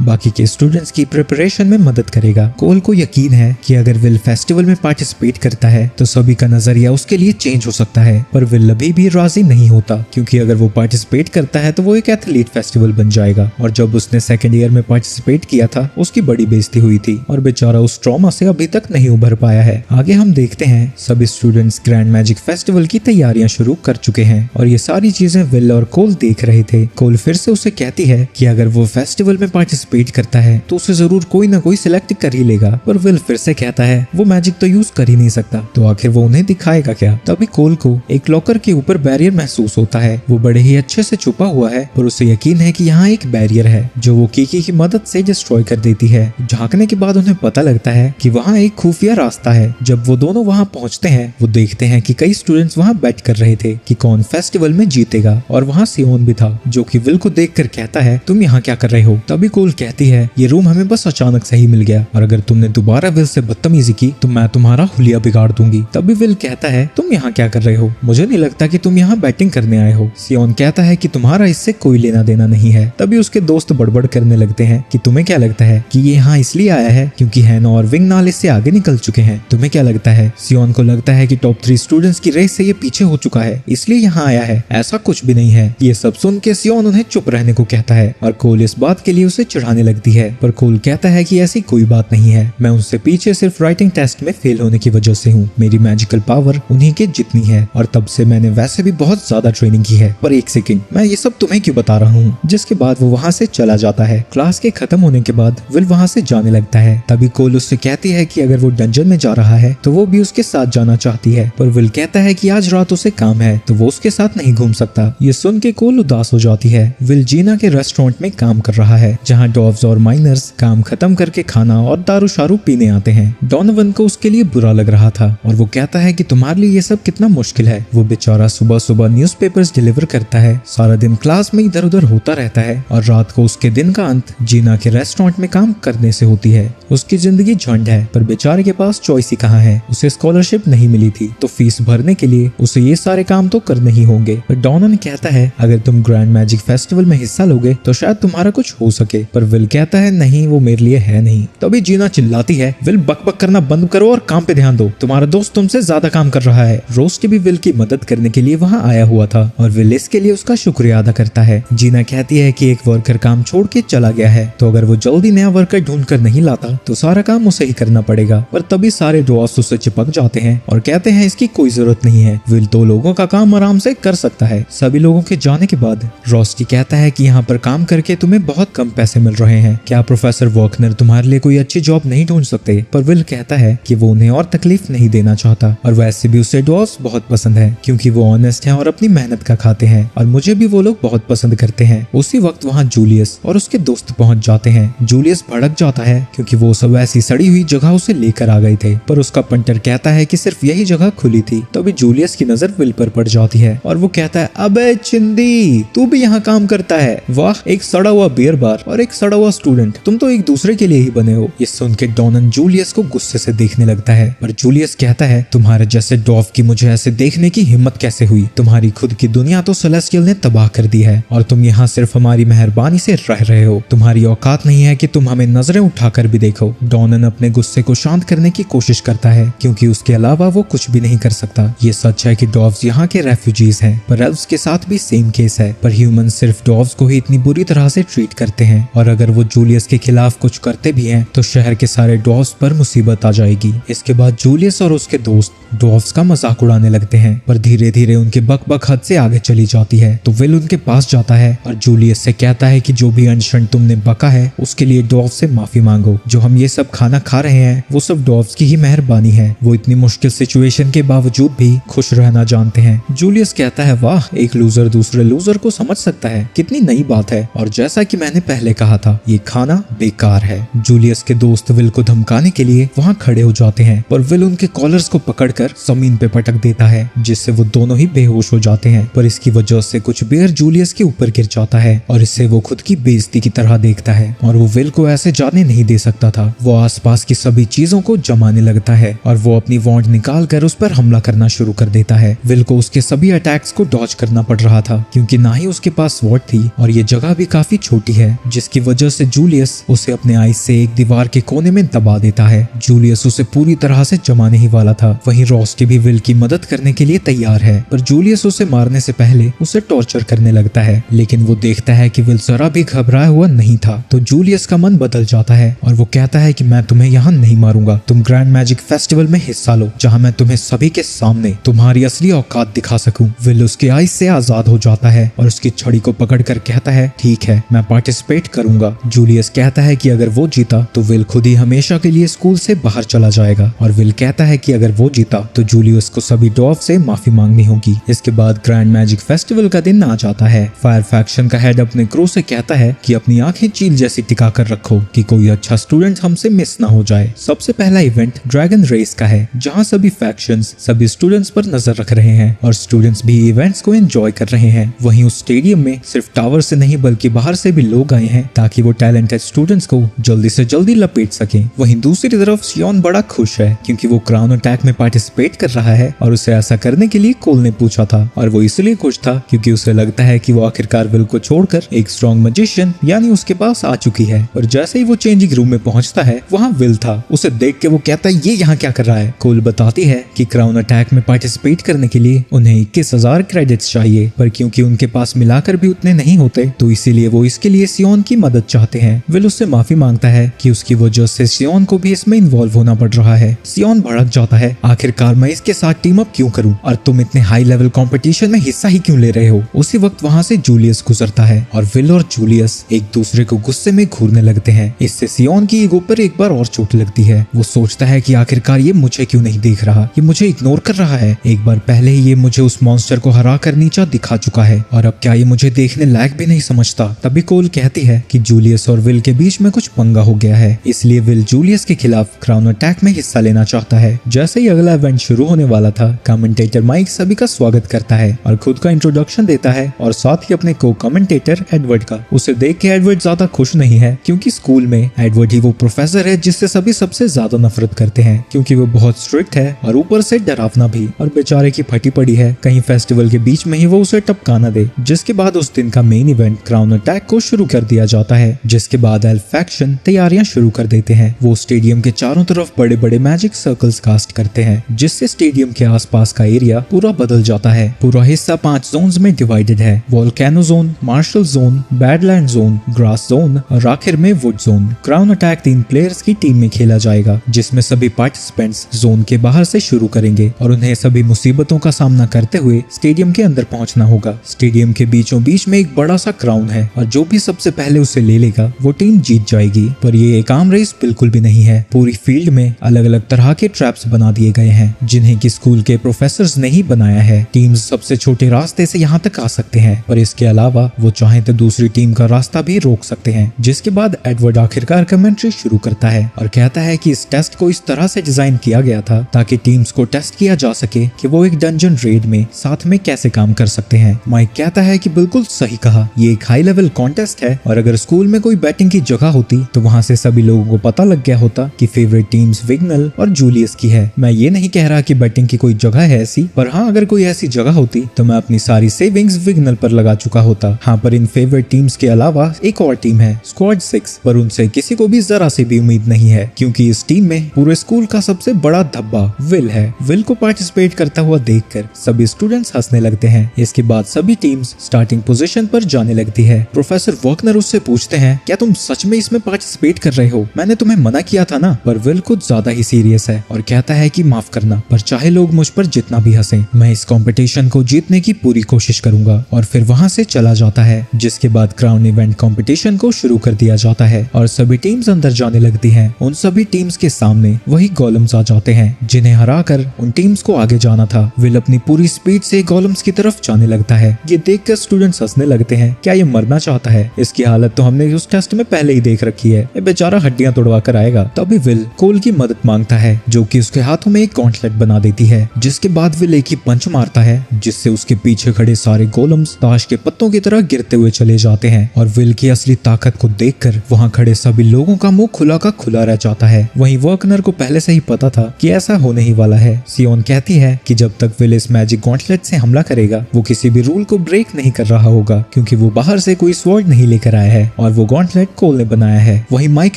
बाकी के स्टूडेंट्स की प्रिपरेशन में मदद करेगा। कोल को यकीन है कि अगर विल फेस्टिवल में पार्टिसिपेट करता है तो सभी का नजरिया उसके लिए चेंज हो सकता है, पर विल अभी भी राजी नहीं होता क्योंकि अगर वो पार्टिसिपेट करता है तो वो एक एथलीट फेस्टिवल बन जाएगा और जब उसने सेकेंड ईयर में पार्टिसिपेट किया था उसकी बड़ी बेइज्जती हुई थी और बेचारा उस ट्रॉमा से अभी तक नहीं उभर पाया है। आगे हम देखते हैं सभी स्टूडेंट्स ग्रैंड मैजिक फेस्टिवल की तैयारियां शुरू कर चुके हैं और ये सारी चीजें विल और कोल देख रहे थे। कोल फिर से उसे कहती है कि अगर वो फेस्टिवल में पार्टिसिपेट करता है तो उसे जरूर कोई ना कोई सिलेक्ट कर ही लेगा, पर विल फिर से कहता है वो मैजिक तो यूज कर ही नहीं सकता, तो आखिर वो उन्हें दिखाएगा क्या। तभी कोल को एक लॉकर के ऊपर बैरियर महसूस होता है। वो बड़े ही अच्छे से छुपा हुआ है पर उसे यकीन है कि यहाँ एक बैरियर है जो वो कीकी की मदद से डिस्ट्रॉय कर देती है। झांकने के बाद उन्हें पता लगता है कि वहाँ एक खुफिया रास्ता है। जब वो दोनों वहाँ पहुँचते हैं वो देखते हैं कि कई स्टूडेंट्स वहाँ बैठ कर रहे थे कि कौन फेस्टिवल में जीतेगा और वहाँ सियोन भी था जो कि विल को देखकर कहता है तुम यहाँ क्या कर रहे हो। तभी कोल कहती है ये रूम हमें बस अचानक से ही मिल गया और अगर तुमने दोबारा विल से बदतमीजी की तो मैं तुम्हारा हुलिया बिगाड़ दूंगी। तभी विल कहता है तुम यहाँ क्या कर रहे हो, मुझे नहीं लगता कि तुम यहाँ बैटिंग करने आए हो। सियोन कहता है कि तुम्हारा इससे कोई लेना देना नहीं है। तभी उसके दोस्त बड़बड़ करने लगते हैं कि तुम्हें क्या लगता है कि ये यहाँ इसलिए आया है क्योंकि हैना और विंग नाल इससे आगे निकल चुके हैं, तुम्हें क्या लगता है। सियोन को लगता है कि टॉप 3 स्टूडेंट्स की रेस से ये पीछे हो चुका है इसलिए यहाँ आया है। ऐसा कुछ भी नहीं है। ये सब सुन के सियोन उन्हें चुप रहने को कहता है और कोल इस बात के लिए उसे चिढ़ाने लगती है, पर कोल कहता है कि ऐसी कोई बात नहीं है, मैं उनसे पीछे सिर्फ राइटिंग टेस्ट में फेल होने की वजह से हूँ। मेरी मैजिकल पावर उन्हीं के जितनी है और तब से मैंने वैसे भी बहुत ज्यादा ट्रेनिंग की है, पर एक सेकंड मैं ये सब तुम्हें क्यों बता रहा हूँ। जिसके बाद वो वहाँ से चला जाता है। क्लास के खत्म होने के बाद विल वहाँ से जाने लगता है। तभी कोल उससे कहती है कि अगर वो डंजन में जा रहा है तो वो भी उसके साथ जाना चाहती है, पर विल कहता है कि आज रात उसे काम है तो वो उसके साथ नहीं घूम सकता। ये सुन के कोल उदास हो जाती है। विल जीना के रेस्टोरेंट में काम कर रहा है जहाँ डॉव्स और माइनर्स काम खत्म करके खाना और दारू शारू पीने आते हैं। डोनोवन को उसके लिए बुरा लग रहा था और वो कहता है कि तुम्हारे लिए ये सब कितना मुश्किल है। वो बेचारा सुबह सुबह न्यूज़पेपर्स डिलीवर करता है, सारा दिन क्लास में इधर उधर होता रहता है और रात को उसके दिन का अंत जीना के रेस्टोरेंट में काम करने से होती है। उसकी जिंदगी झंड है पर बेचारे के पास चॉइस ही कहाँ है। उसे स्कॉलरशिप नहीं मिली थी तो फीस भरने के लिए उसे ये सारे काम तो करने ही होंगे। पर डॉनन कहता है अगर तुम ग्रैंड मैजिक फेस्टिवल में हिस्सा लोगे तो शायद तुम्हारा कुछ हो सके, पर विल कहता है नहीं वो मेरे लिए है नहीं। तभी जीना चिल्लाती है विल बक बक करना बंद करो और काम पे ध्यान दो, तुम्हारा दोस्त तुमसे ज्यादा काम कर रहा है। रोस्ट भी विल की मदद करने के लिए वहाँ आया हुआ था और विल इसके लिए उसका शुक्रिया अदा करता है। जीना कहती है कि एक वर्कर काम छोड़ के चला गया है तो अगर वो जल्दी नया वर्कर ढूंढ कर नहीं लाता तो सारा काम उसे ही करना पड़ेगा, पर तभी सारे डॉव्स उससे चिपक जाते हैं और कहते हैं इसकी कोई जरूरत नहीं है, विल 2 लोगों का काम आराम से कर सकता है। सभी लोगों के जाने के बाद रोस्टी कहता है कि यहाँ पर काम करके तुम्हें बहुत कम पैसे मिल रहे हैं, क्या प्रोफेसर वॉकनर तुम्हारे लिए कोई अच्छी जॉब नहीं ढूंढ सकते। पर विल कहता है कि वो उन्हें और तकलीफ नहीं देना चाहता और वैसे भी उसे डॉव्स बहुत पसंद है क्योंकि वो ऑनेस्ट हैं और अपनी मेहनत का खाते हैं और मुझे भी वो लोग बहुत पसंद करते हैं। उसी वक्त वहाँ जूलियस और उसके दोस्त पहुंच जाते हैं। जूलियस भड़क जाता है क्योंकि वो सब ऐसी सड़ी हुई जगह उसे लेकर आ गए थे, पर उसका पंटर कहता है कि सिर्फ यही जगह खुली थी। तभी जूलियस की नजर विल पर पड़ जाती है और वो कहता है अबे चिंदी तू भी यहाँ काम करता है, वाह एक सड़ा हुआ बियर बार और एक सड़ा हुआ स्टूडेंट, तुम तो एक दूसरे के लिए ही बने हो। ये सुन के डॉनन जूलियस को गुस्से से देखने लगता है, पर जूलियस कहता है तुम्हारे जैसे डॉव की मुझे ऐसे देखने की हिम्मत कैसे हुई, तुम्हारी खुद की दुनिया तो सेलेस्टियल ने तबाह कर दी है और तुम यहाँ सिर्फ हमारी मेहरबानी से रह रहे हो, तुम्हारी औकात नहीं है कि तुम हमें नजरें उठाकर भी देखो। डॉनन अपने गुस्से को शांत करने की कोशिश करता है क्योंकि उसके अलावा वो कुछ भी नहीं कर सकता। ये सच है कि डॉव्स यहाँ के रेफ्यूजीज हैं, पर एल्व्स के साथ भी सेम केस है, पर ह्यूमन सिर्फ डॉव्स को ही इतनी बुरी तरह से ट्रीट करते हैं और अगर वो जूलियस के खिलाफ कुछ करते भी हैं तो शहर के सारे डॉव्स पर मुसीबत आ जाएगी। इसके बाद जूलियस और उसके दोस्त डॉव्स का मजाक उड़ाने लगते हैं, पर धीरे धीरे उनके बक हद से आगे चली जाती है तो विल उनके पास जाता है और जूलियस से कहता है कि जो भी अनशन तुमने बका है उसके लिए डॉव्स से माफी मांगो, जो हम ये सब खाना खा रहे हैं वो सब डॉव्स की ही मेहरबानी है, वो इतनी मुश्किल सिचुएशन के बावजूद भी खुश रहना जानते हैं। जूलियस कहता है वाह एक लूजर दूसरे लूजर को समझ सकता है, कितनी नई बात है, और जैसा कि मैंने पहले कहा था ये खाना बेकार है। जूलियस के दोस्त विल को धमकाने के लिए वहाँ खड़े हो जाते हैं, पर विल उनके कॉलर्स को पकड़कर जमीन पे पटक देता है जिससे वो दोनों ही बेहोश हो जाते हैं, पर इसकी वजह से कुछ बेर जूलियस के ऊपर गिर जाता है और इससे वो खुद की बेइज्जती की तरह देखता है और वो विल को ऐसे जाने नहीं दे सकता था। वो आसपास की सभी चीजों को जमाने लगता है और वो अपनी वॉन्ड निकाल कर उस पर हमला करना शुरू कर देता देता है। विल को उसके सभी अटैक्स को डॉज करना पड़ रहा था क्योंकि ना ही उसके पास स्वॉर्ड थी और ये जगह भी काफी छोटी है, जिसकी वजह से जूलियस उसे अपने आइस से एक दीवार के कोने में दबा देता है। जूलियस उसे पूरी तरह से जमाने ही वाला था। वहीं रोस्टी भी विल की मदद करने के लिए तैयार है, पर जूलियस उसे मारने से पहले उसे टॉर्चर करने लगता है, लेकिन वो देखता है कि विल जरा भी घबराया हुआ नहीं था। तो जूलियस का मन बदल जाता है और वो कहता है कि मैं तुम्हें यहाँ नहीं मारूंगा, तुम ग्रैंड मैजिक फेस्टिवल में हिस्सा लो जहाँ मैं तुम्हें सभी के सामने तुम्हारी असली औकात दिखा सकूं। विल उसके आइस से आजाद हो जाता है और उसकी छड़ी को पकड़कर कहता है ठीक है, मैं पार्टिसिपेट करूंगा। जूलियस कहता है कि अगर वो जीता तो विल खुद ही हमेशा के लिए स्कूल से बाहर चला जाएगा और विल कहता है कि अगर वो जीता तो जूलियस को सभी डॉर्फ से माफी मांगनी होगी। इसके बाद ग्रैंड मैजिक फेस्टिवल का दिन आ जाता है। फायर फैक्शन का हेड अपने क्रू से कहता है कि अपनी आंखें चील जैसी टिका कर रखो कि कोई अच्छा स्टूडेंट हमसे मिस ना हो जाए। सबसे पहला इवेंट ड्रैगन रेस का है, जहां सभी फैक्शंस सभी स्टूडेंट्स पर नजर रख रहे हैं और स्टूडेंट्स भी इवेंट्स को एंजॉय कर रहे हैं। वहीं उस स्टेडियम में सिर्फ टावर से नहीं बल्कि बाहर से भी लोग आए हैं ताकि वो टैलेंटेड स्टूडेंट्स को जल्दी से जल्दी लपेट सके। वहीं दूसरी तरफ सियोन बड़ा खुश है क्योंकि वो क्राउन अटैक में पार्टिसिपेट कर रहा है और उसे ऐसा करने के लिए कोल ने पूछा था, और वो इसलिए खुश था क्योंकि उसे लगता है कि वो आखिरकार विल को छोड़कर एक स्ट्रॉन्ग मैजिशियन यानी उसके पास आ चुकी है। और जैसे ही वो चेंजिंग रूम में पहुंचता है वहाँ विल था। उसे देख के वो कहता है ये यहाँ क्या कर रहा है। कोल बताती है कि क्राउन अटैक में पार्टिसिपेट करने के लिए उन्हें 21,000 क्रेडिट्स चाहिए, पर क्योंकि उनके पास मिलाकर भी उतने नहीं होते तो इसीलिए वो इसके लिए सियोन की मदद चाहते हैं। विल उससे माफी मांगता है कि उसकी वजह से सियोन को भी इसमें इन्वॉल्व होना पड़ रहा है। सियोन भड़क जाता है, आखिरकार मैं इसके साथ टीम अप क्यों करूं और तुम इतने हाई लेवल कंपटीशन में हिस्सा ही क्यों ले रहे हो। उसी वक्त वहाँ से जूलियस गुजरता है और विल और जूलियस एक दूसरे को गुस्से में घूरने लगते हैं। इससे सियोन की ईगो पर एक बार और चोट लगती है। वो सोचता है कि आखिरकार ये मुझे क्यों नहीं देख रहा, ये मुझे इग्नोर कर रहा है। एक बार पहले ही ये मुझे उस मॉन्स्टर को हरा कर नीचा दिखा चुका है और अब क्या ये मुझे देखने लायक भी नहीं समझता। तभी कोल कहती है कि जूलियस और विल के बीच में कुछ पंगा हो गया है, इसलिए विल जूलियस के खिलाफ क्राउन अटैक में हिस्सा लेना चाहता है। जैसे ही अगला इवेंट शुरू होने वाला था, कमेंटेटर माइक सभी का स्वागत करता है और खुद का इंट्रोडक्शन देता है और साथ ही अपने को कमेंटेटर एडवर्ड का। उसे देख के एडवर्ड ज्यादा खुश नहीं है क्योंकि स्कूल में एडवर्ड ही वो प्रोफेसर है जिससे सभी सबसे ज्यादा नफरत करते हैं क्योंकि वो बहुत स्ट्रिक्ट है और ऊपर से डरावना भी, और बेचारे की फटी पड़ी है कहीं फेस्टिवल के बीच में ही वो उसे टपकाना दे। जिसके बाद उस दिन का मेन इवेंट क्राउन अटैक को शुरू कर दिया जाता है, जिसके बाद एल्फ फैक्शन तैयारियां शुरू कर देते हैं। वो स्टेडियम के चारों तरफ बड़े बड़े मैजिक सर्कल्स कास्ट करते हैं जिससे स्टेडियम के आसपास का एरिया पूरा बदल जाता है। पूरा हिस्सा 5 जोन्स में डिवाइडेड है, volcano zone, marshal zone, badland zone, grass zone और आखिर में wood zone. Crown attack 3 players की टीम में खेला जाएगा जिसमें सभी पार्टिसिपेंट्स जोन के बाहर से शुरू करेंगे और उन्हें सभी मुसीबतों का सामना करते हुए स्टेडियम के अंदर पहुंचना होगा। स्टेडियम के बीचों बीच में एक बड़ा सा क्राउन है और जो भी सबसे पहले उसे ले लेगा वो टीम जीत जाएगी। पर ये एक आम रेस बिल्कुल भी नहीं है। पूरी फील्ड में अलग अलग तरह के ट्रैप्स बना दिए गए हैं जिन्हें कि स्कूल के प्रोफेसर्स ने ही बनाया है। टीम्स सबसे छोटे रास्ते से यहाँ तक आ सकते हैं, पर इसके अलावा वो चाहे तो दूसरी टीम का रास्ता भी रोक सकते हैं। जिसके बाद एडवर्ड आखिरकार कमेंट्री शुरू करता है और कहता है कि इस टेस्ट को इस तरह से डिजाइन किया गया था ताकि टीम्स को टेस्ट किया जा सके कि वो एक डंजन रेड में साथ में कैसे काम कर सकते हैं। माइक कहता है कि बिल्कुल सही कहा, ये एक हाई लेवल कॉन्टेस्ट है और अगर स्कूल में कोई बैटिंग की जगह होती तो वहाँ से सभी लोगों को पता लग गया होता कि फेवरेट टीम्स विग्नल और जूलियस की है। मैं ये नहीं कह रहा कि बैटिंग की कोई जगह है ऐसी, पर हाँ अगर कोई ऐसी जगह होती तो मैं अपनी सारी सेविंग्स विग्नल पर लगा चुका होता। हाँ, पर इन फेवरेट टीम्स के अलावा एक और टीम है स्क्वाड 6, पर उनसे किसी को भी जरा से भी उम्मीद नहीं है क्योंकि इस टीम में पूरे स्कूल का सबसे बड़ा धब्बा विल है। विल को पार्टिसिपेट करता हुआ देखकर सभी स्टूडेंट्स हंसने लगते हैं। इसके बाद सभी टीम्स स्टार्टिंग पोजीशन पर जाने लगती है। प्रोफेसर वॉकनर उससे पूछते हैं क्या तुम सच में इसमें पार्टिसिपेट कर रहे हो, मैंने तुम्हें मना किया था ना। पर विल कुछ ज्यादा ही सीरियस है और कहता है कि माफ करना, पर चाहे लोग मुझ पर जितना भी हंसे मैं इस कंपटीशन को जीतने की पूरी कोशिश करूंगा। और फिर वहां से चला जाता है। जिसके बाद क्राउन इवेंट कंपटीशन को शुरू कर दिया जाता है और सभी टीम्स अंदर जाने लगती हैं। उन सभी टीम्स के सामने वही गोलम्स आ जाते हैं जिन्हें हराकर उन टीम्स को आगे जाना था। विल अपनी पूरी स्पीड से गोलम्स की तरफ जाने लगता है। ये देखकर स्टूडेंट्स हंसने लगते हैं, क्या ये मरना चाहता है, इसकी हालत तो हमने उस टेस्ट में पहले ही देख रखी है, ये बेचारा हड्डियां तोड़वा कर आएगा। तभी विल कोल की मदद मांगता है जो कि उसके हाथों में एक गॉन्टलेट बना देती है। जिसके बाद विल एक ही पंच मारता है जिससे उसके पीछे खड़े सारे गोलम्स ताश के पत्तों की तरह गिरते हुए चले जाते हैं और विल की असली ताकत को देखकर वहां खड़े सभी लोगों का मुंह खुला का खुला रह जाता है। वहीं वर्कनर को पहले से ही पता था कि ऐसा होने ही वाला है। सियोन कहती है कि जब तक विल इस मैजिक गॉन्टलेट से हमला करेगा वो किसी भी रूल को ब्रेक नहीं कर रहा होगा, क्योंकि वो बाहर से कोई स्वॉर्ड नहीं लेकर आया है और वो गॉन्टलेट कोल ने बनाया है। वही माइक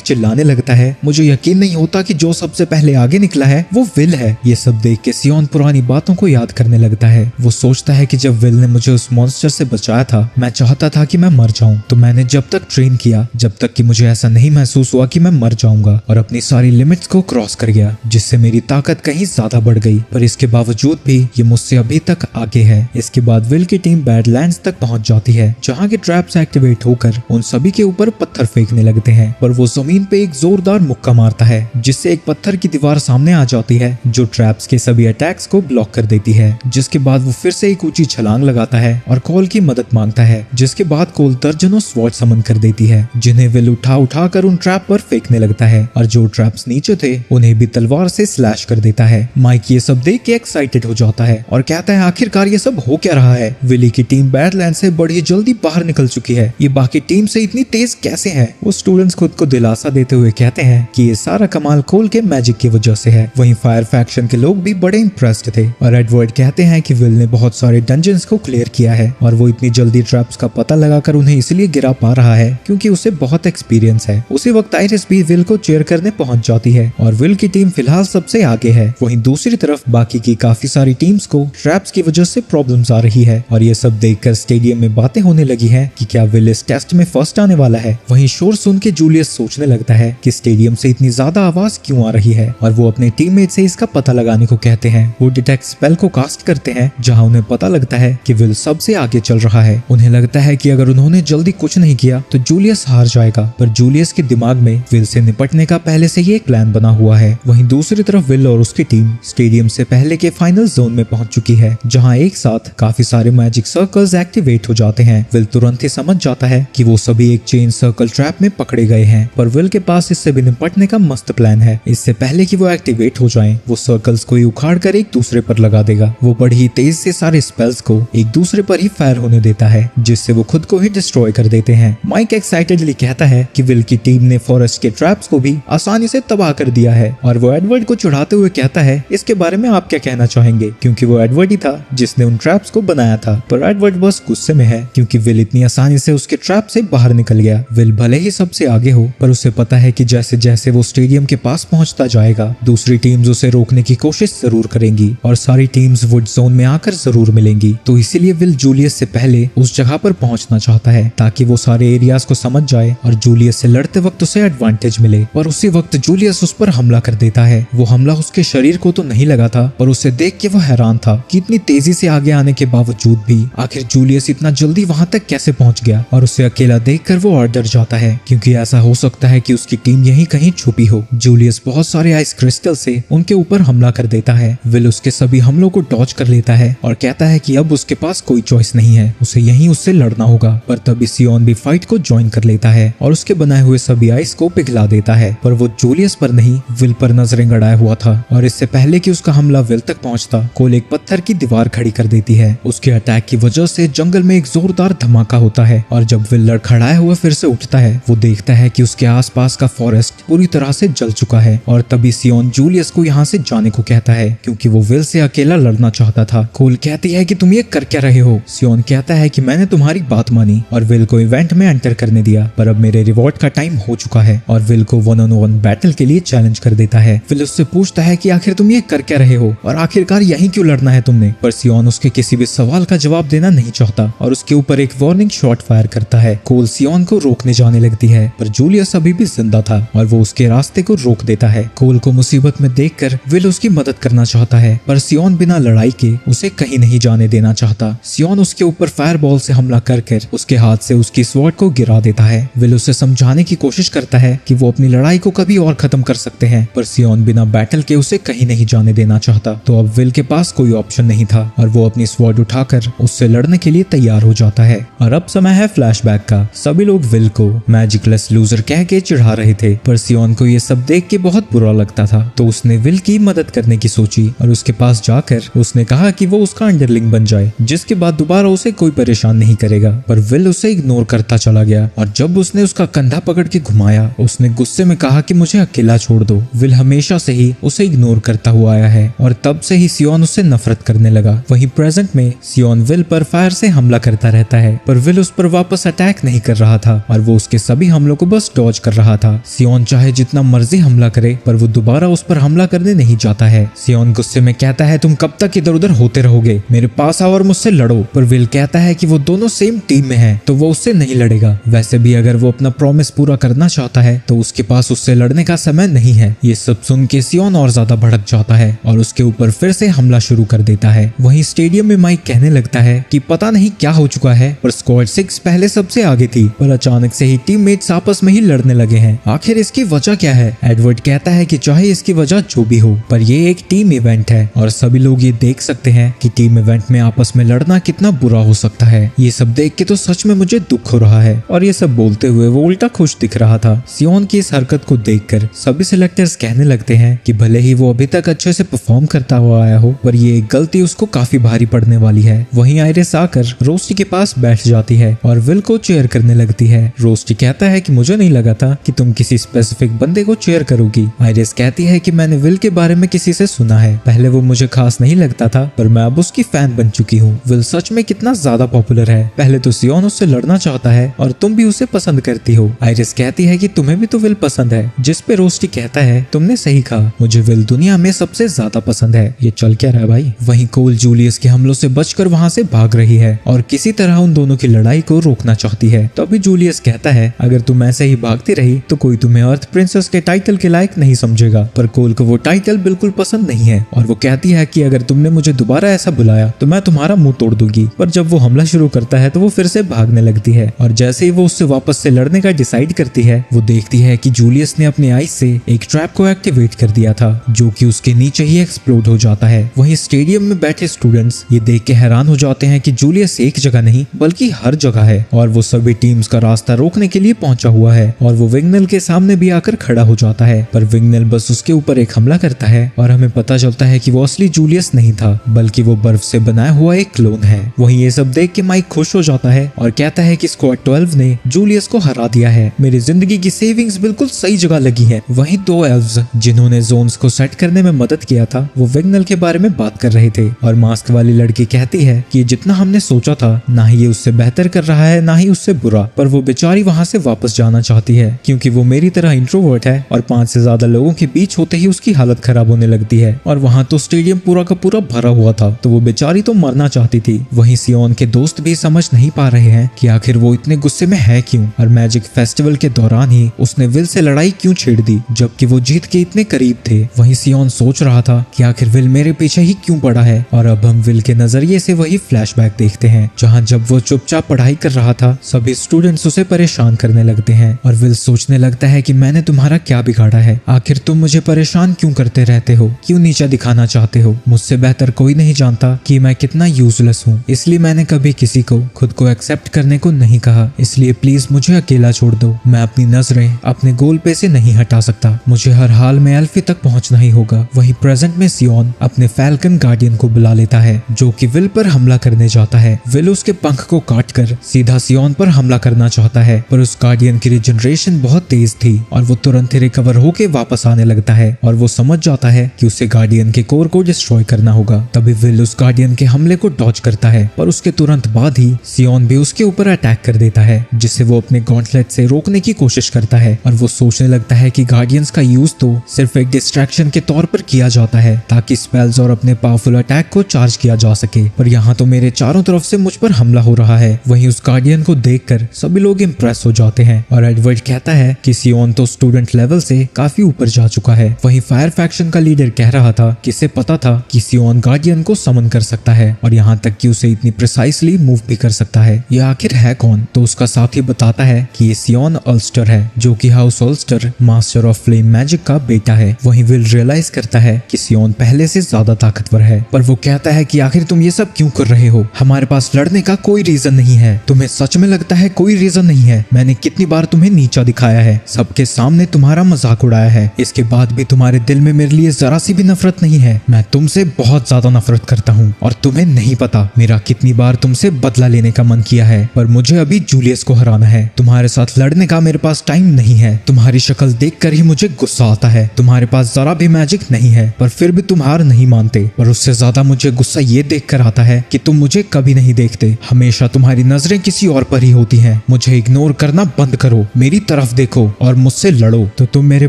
चिल्लाने लगता है, मुझे यकीन नहीं होता कि जो सबसे पहले आगे निकला है वो विल है। ये सब देख के सियोन पुरानी बातों को याद करने लगता है। वो सोचता है कि जब विल ने मुझे उस मॉन्स्टर से बचाया था मैं चाहता था कि मैं मर जाऊं, तो मैंने जब तक ट्रेन किया जब तक कि मुझे ऐसा नहीं महसूस हुआ कि मैं मर जाऊंगा, और अपनी सारी लिमिट्स को क्रॉस कर गया, जिससे मेरी ताकत कहीं ज्यादा बढ़ गई। पर इसके बावजूद भी ये मुझसे अभी तक आगे है। इसके बाद विल की टीम बैडलैंड्स तक पहुंच जाती है, जहाँ के ट्रैप्स एक्टिवेट होकर उन सभी के ऊपर पत्थर फेंकने लगते हैं। पर वो जमीन पे एक जोरदार मुक्का मारता है, जिससे एक पत्थर की दीवार सामने आ जाती है जो ट्रैप्स के सभी अटैक्स को ब्लॉक कर देती है। जिसके बाद वो फिर से एक ऊंची छलांग लगाता है और कोल की मदद मांगता है, जिसके बाद कोल दर्जनों स्वॉर्ड समन कर देती है, जिन्हें विल उठा कर उन ट्रैप पर फेंकने लगता है, और जो ट्रैप्स नीचे थे उन्हें भी तलवार से स्लैश कर देता है। माइक ये सब देख के एक्साइटेड हो जाता है और कहता है आखिरकार ये सब हो क्या रहा है। विली की टीम बैडलैंड से बड़ी जल्दी बाहर निकल चुकी है, ये बाकी टीम से इतनी तेज कैसे है। वो स्टूडेंट्स खुद को दिलासा देते हुए कहते हैं कि ये सारा कमाल कोल के मैजिक की वजह से है। वहीं फायर फैक्शन के लोग भी बड़े इंप्रेस्ड थे, और एडवर्ड कहते हैं कि विल ने बहुत सारे डंजन्स को क्लियर किया है और वो इतनी जल्दी ट्रैप्स का पता लगाकर उन्हें इसलिए गिरा पा रहा है क्योंकि उसे बहुत एक्सपीरियंस है। उसी वक्त आइरिस भी विल को चेयर करने पहुंच जाती है और विल की टीम फिलहाल सबसे आगे है। वहीं दूसरी तरफ बाकी की काफी सारी टीम्स को ट्रैप्स की वजह से प्रॉब्लम्स आ रही है, और ये सब देखकर स्टेडियम में बातें होने लगी हैं कि क्या विल इस टेस्ट में फर्स्ट आने वाला है। वहीं शोर सुन के जूलियस सोचने लगता है कि स्टेडियम से इतनी ज्यादा आवाज क्यों आ रही है, और वो अपने टीममेट से इसका पता लगाने को कहते हैं। वो डिटेक्ट स्पेल को कास्ट करते हैं, जहां उन्हें पता लगता है कि विल सबसे आगे चल रहा है। उन्हें लगता है कि अगर उन्होंने जल्दी कुछ नहीं किया तो जूलियस हार जाएगा, पर जूलियस के दिमाग में विल से निपटने का पहले से ही एक प्लान बना हुआ है। वहीं दूसरी तरफ विल और उसकी टीम स्टेडियम से पहले के फाइनल जोन में पहुंच चुकी है, जहां एक साथ काफी सारे मैजिक सर्कल्स एक्टिवेट हो जाते हैं। विल तुरंत ही समझ जाता है कि वो सभी एक चेन सर्कल ट्रैप में पकड़े गए हैं, पर विल के पास इससे भी निपटने का मस्त प्लान है। इससे पहले कि वो एक्टिवेट हो जाएं, वो सर्कल्स को ही उखाड़ कर एक दूसरे पर लगा देगा। वो बड़ी ही तेज से सारे स्पेल्स को एक दूसरे पर ही फायर होने देता है, जिससे वो खुद को ही डिस्ट्रॉय कर देते हैं। माइक एक्साइटेडली कहता है कि विल की टीम ने फॉरेस्ट के ट्रैप्स को भी आसानी से तबाह कर दिया है, और वो एडवर्ड को चिढ़ाते हुए कहता है इसके बारे में आप क्या कहना चाहेंगे, क्योंकि वो एडवर्ड ही था जिसने उन ट्रैप्स को बनाया था। पर एडवर्ड बस गुस्से में है क्योंकि विल इतनी आसानी से उसके ट्रैप से बाहर निकल गया। विल भले ही सबसे आगे हो, पर उसे पता है कि जैसे जैसे वो स्टेडियम के पास पहुंचता जाएगा दूसरी टीम्स उसे रोकने की कोशिश जरूर करेंगी, और सारी टीम्स वुड जोन में आकर जरूर मिलेंगी। तो इसीलिए विल जूलियस से पहले उस जगह पर पहुंचना चाहता है ताकि वो सारे एरियाज को समझ जाए और जूलियस से लड़ते वक्त उसे एडवांटेज मिले। पर उसी वक्त जूलियस उस पर हमला कर देता है। वो हमला उसके शरीर को तो नहीं लगा था, पर उसे देख के वो हैरान था कि इतनी तेजी से आगे आने के बावजूद भी आखिर जूलियस इतना जल्दी वहां तक कैसे पहुंच गया। और उसे अकेला देखकर वो और डर जाता है, क्योंकि ऐसा हो सकता है कि उसकी टीम यहीं कहीं छुपी हो। जूलियस बहुत सारे आइस क्रिस्टल से उनके ऊपर हमला कर देता है। विल उसके सभी हमलों को डॉज कर लेता है और कहता है कि अब उसके पास कोई चॉइस नहीं है, उसे यहीं उससे लड़ना होगा। पर तभी सियोन भी फाइट को ज्वाइन कर लेता है और उसके बनाए हुए सभी आइस को पिघला देता है। पर वो जूलियस पर नहीं विल पर नजरें गड़ाया हुआ था, और इससे पहले कि उसका हमला विल तक पहुंचता कोल एक पत्थर की दीवार खड़ी कर देती है। उसके अटैक की वजह से जंगल में एक जोरदार धमाका होता है, और जब विल लड़खड़ाया हुआ फिर से उठता है वो देखता है कि उसके आसपास का फॉरेस्ट पूरी तरह से जल चुका है। और तभी सियोन जूलियस को यहाँ से जाने को कहता है क्योंकि वो विल से अकेला लड़ना चाहता था। कोल कहती है कि तुम ये कर क्या रहे हो। सियोन कहता है कि मैंने तुम्हारी बात मानी और विल को इवेंट में एंटर करने दिया, पर अब मेरे रिवॉर्ड का टाइम हो चुका है, और विल को 1-on-1 बैटल के लिए चैलेंज कर देता है। विल उससे पूछता है कि आखिर तुम ये कर क्या रहे हो और आखिरकार यहीं क्यों लड़ना है तुमने। पर सियोन उसके किसी भी सवाल का जवाब देना नहीं चाहता और उसके ऊपर एक वार्निंग शॉट फायर करता है। कोल सियोन को रोकने जाने लगती है, पर जूलियस अभी भी जिंदा था और वो उसके रास्ते को रोक देता है। कोल को मुसीबत में देखकर विल उसकी मदद करना चाहता है, पर सियोन बिना लड़ाई के उसे कहीं नहीं जाने देना चाहता। सियोन उसके ऊपर फायर बॉल से हमला कर उसके हाथ से उसकी स्वॉर्ड को गिरा देता है। विल उसे समझाने की कोशिश करता है कि वो अपनी लड़ाई को कभी और खत्म कर सकते हैं, पर सियोन बिना बैटल के उसे कहीं नहीं जाने देना चाहता। तो अब विल के पास कोई ऑप्शन नहीं था और वो अपनी स्वॉर्ड उठाकर उससे लड़ने के लिए तैयार हो जाता है। और अब समय है फ्लैशबैक का। सभी लोग विल को मैजिकलेस लूजर कह के चिढ़ा रहे थे, पर सियोन को ये सब देख के बहुत बुरा लगता था। तो उसने विल की मदद करने की सोची और उसके पास जाकर उसने कहा कि वो उसका अंडरलिंग बन जाए, जिसके बाद दोबारा उसे कोई परेशान नहीं करेगा। पर विल उसे इग्नोर करता चला गया, और जब उसने उसका कंधा पकड़ के घुमाया उसने गुस्से में कहा कि मुझे अकेला छोड़ दो। विल हमेशा से ही उसे इग्नोर करता हुआ आया है और तब से ही सियोन उससे नफरत करने लगा। वहीं प्रेजेंट में सियोन विल पर फायर से हमला करता रहता है, पर विल उस पर वापस अटैक नहीं कर रहा था और वो उसके सभी हमलों को बस डॉज कर रहा था। सियोन चाहे जितना मर्जी हमला करे पर वो दोबारा उस पर हमला करने नहीं जाता है। सियोन गुस्से में कहता है, तुम कब तक इधर उधर होते रहोगे, मेरे पास आओ और मुझसे लड़ो। पर विल कहता है कि वो दोनों सेम टीम में है तो वो उससे नहीं लड़ेगा। वैसे भी अगर वो अपना प्रॉमिस पूरा करना चाहता है तो उसके पास उससे लड़ने का समय नहीं है। ये सब सुन के सियोन और ज्यादा भड़क जाता है और उसके ऊपर फिर से हमला शुरू कर देता है। वहीं स्टेडियम में माइक कहने लगता है कि पता नहीं क्या हो चुका है, पर स्क्वाड 6 पहले सबसे आगे थी, पर अचानक से ही टीममेट्स आपस में ही लड़ने लगे हैं। आखिर इसकी वजह क्या है? एडवर्ड कहता है कि चाहे इसकी वजह जो भी हो, पर ये एक टीम इवेंट है और सभी लोग ये देख सकते हैं कि टीम इवेंट में आपस में लड़ना कितना बुरा हो सकता है। ये सब देख के तो सच में मुझे दुख हो रहा है। और ये सब बोलते हुए वो उल्टा खुश दिख रहा था। सियोन की इस हरकत को देखकर सभी सिलेक्टर्स कहने लगते हैं कि भले ही वो अभी तक अच्छे से परफॉर्म करता हुआ आया हो, पर ये एक गलती उसको काफी भारी पड़ने वाली है। वहीं आयरिस आकर रोस्टी के पास बैठ जाती है और विल को चेयर करने लगती है। रोस्टी कहता है कि मुझे नहीं लगा था कि तुम किसी स्पेसिफिक बंदे को चेयर करोगी। आयरिस कहती है कि मैंने विल के बारे में किसी से सुना है, पहले वो मुझे खास नहीं लगता था पर मैं अब उसकी फैन बन चुकी हूँ। विल सच में कितना ज्यादा पॉपुलर है। पहले तो सियोन उससे लड़ना चाहता है और तुम भी उसे पसंद करती हो। आयरिस कहती है कि तुम्हें भी तो विल पसंद है, जिस पे रोस्टी कहता है तुमने सही कहा, मुझे विल दुनिया में सबसे ज्यादा पसंद है। ये चल क्या रहा है भाई? वहीं कोल जूलियस के हमलों से बचकर वहां से भाग रही है और किसी तरह उन दोनों की लड़ाई को रोकना चाहती है। तो अभी जूलियस कहता है अगर तुम ऐसे ही भागती रही तो कोई तुम्हें अर्थ प्रिंसेस के टाइटल के लायक नहीं समझेगा। पर कोल को वो टाइटल बिल्कुल पसंद नहीं है और वो कहती है कि अगर तुमने मुझे दोबारा ऐसा बुलाया तो मैं तुम्हारा मुंह तोड़ दूंगी। पर जब वो हमला शुरू करता है तो वो फिर से भागने लगती है और जैसे ही वो उससे वापस से लड़ने का डिसाइड करती है, वो देखती है कि जूलियस ने अपने आइस से एक ट्रैप को एक्टिवेट कर दिया था जो कि उसके नीचे ही एक्सप्लोड हो जाता है। वहीं स्टेडियम में बैठे स्टूडेंट्स ये देख के हैरान हो जाते हैं कि जूलियस एक जगह नहीं बल्कि हर जगह है और वो सभी टीम्स का रास्ता रोकने के लिए पहुंचा हुआ है और वो विंगनल के सामने भी आकर खड़ा हो जाता है। पर विंगनल बस उसके ऊपर एक हमला करता है और हमें पता चलता है कि वो असली जूलियस नहीं था बल्कि वो बर्फ से बनाया हुआ एक क्लोन है। वहीं ये सब देख के माइक खुश हो जाता है और कहता है कि स्क्वाड 12 ने जूलियस को हरा दिया है। मेरी जिंदगी की सेविंग्स बिल्कुल सही जगह लगी है। वहीं 2 एल्व्स जिन्होंने जोन्स को सेट करने में मदद किया था वो विंगनल के बारे में बात कर रहे थे और मास्क वाली लड़की कहती है कि जितना हमने सोचा था ना ही ये उससे बेहतर कर रहा है ना ही उससे बुरा, पर वो बेचारी वहां से वापस जाना चाहती है क्योंकि वो मेरी तरह इंट्रोवर्ट है और 5 से ज्यादा लोगों के बीच होते ही उसकी हालत खराब होने लगती है और वहां तो स्टेडियम पूरा का पूरा भरा हुआ था तो वो बेचारी तो मरना चाहती थी। वहीं सियोन के दोस्त भी समझ नहीं पा रहे हैं कि आखिर वो इतने गुस्से में है क्यों और मैजिक फेस्टिवल के दौरान ही उसने विल से लड़ाई क्यों छेड़ दी जबकि वो जीत के इतने करीब थे। वहीं सियोन सोच रहा था कि आखिर विल मेरे पीछे ही क्यों पड़ा है और अब हम विल के नजरिए से वही फ्लैशबैक देखते हैं जहां जब वो चुपचाप पढ़ाई कर रहा था सभी स्टूडेंट्स उसे परेशान करने लगते हैं और विल सोचने लगता है कि मैंने तुम्हारा क्या बिगाड़ा है, आखिर तुम मुझे परेशान क्यों करते रहते हो, क्यों नीचा दिखाना चाहते हो। मुझसे बेहतर कोई नहीं जानता कि मैं कितना यूजलेस हूँ, इसलिए मैंने कभी किसी को खुद को एक्सेप्ट करने को नहीं कहा, इसलिए प्लीज मुझे अकेला छोड़ दो। मैं अपनी नजरें अपने गोल पे से नहीं हटा सकता, मुझे हर हाल में एल्फी तक पहुंचना ही होगा। वहीं प्रेजेंट में सियोन अपने फैल्कन गार्डियन को बुला लेता है जो कि विल पर हमला करने जाता है। विल उसके पंख को काटकर सीधा सियोन पर हमला करना चाहता है पर उस गार्डियन की रिजनरेशन बहुत तेज थी और वो तुरंत ही रिकवर होके वापस आने लगता है और वो समझ जाता है कि उसे गार्डियन के कोर को डिस्ट्रॉय करना होगा। तभी विल उस गार्डियन के हमले को डॉज करता है पर उसके तुरंत बाद ही सियोन भी उसके ऊपर अटैक कर देता है जिसे वो अपने गॉन्टलेट से रोकने की कोशिश करता है और वो सोचने लगता है कि गार्डियंस का यूज तो सिर्फ एक डिस्ट्रैक्शन के तौर पर किया जाता है ताकि स्पेल्स और अपने पावरफुल अटैक को चार्ज किया जा सके, पर यहाँ तो मेरे चारों तरफ से मुझ पर हमला हो रहा है। वहीं उस गार्डियन को देखकर सभी लोग इम्प्रेस हो जाते हैं और एडवर्ड कहता है कि सियोन तो स्टूडेंट लेवल से काफी ऊपर जा चुका है। वहीं फायर फैक्शन का लीडर कह रहा था कि इसे पता था कि सियोन गार्डियन को समन कर सकता है और यहाँ तक कि उसे इतनी प्रिसाइसली मूव भी कर सकता है। ये आखिर है कौन? तो उसका साथी बताता है कि ये सियोन अल्स्टर है जो कि house Ulster master of flame magic का बेटा है। वहीं विल रियलाइज करता है कि सियोन पहले से ज्यादा ताकतवर है पर वो कहता है कि आखिर तुम ये सब क्यों कर रहे हो, हमारे पास लड़ने का कोई रीजन नहीं है। तुम्हें सच में लगता है कोई रीजन नहीं है? मैंने कितनी बार तुम्हें नीचा दिखाया है, सबके सामने तुम्हारा मजाक उड़ाया है, इसके बाद भी तुम्हारे दिल में मेरे लिए जरा सी भी नफरत नहीं है। मैं तुमसे बहुत ज्यादा नफरत करता हूँ और तुम्हें नहीं पता मेरा कितनी बार तुमसे बदला लेने का मन किया है, पर मुझे अभी जूलियस को हराना है। तुम्हारे साथ लड़ने का मेरे पास टाइम नहीं है। तुम्हारी शक्ल देखकर ही मुझे गुस्सा आता है। तुम्हारे पास जरा भी मैजिक नहीं है पर फिर भी तुम हार नहीं नहीं मानते, और उससे ज्यादा मुझे गुस्सा ये देखकर आता है कि तुम मुझे कभी नहीं देखते। हमेशा तुम्हारी नजरें किसी और पर ही होती हैं। मुझे इग्नोर करना बंद करो, मेरी तरफ देखो और मुझसे लड़ो। तो तुम मेरे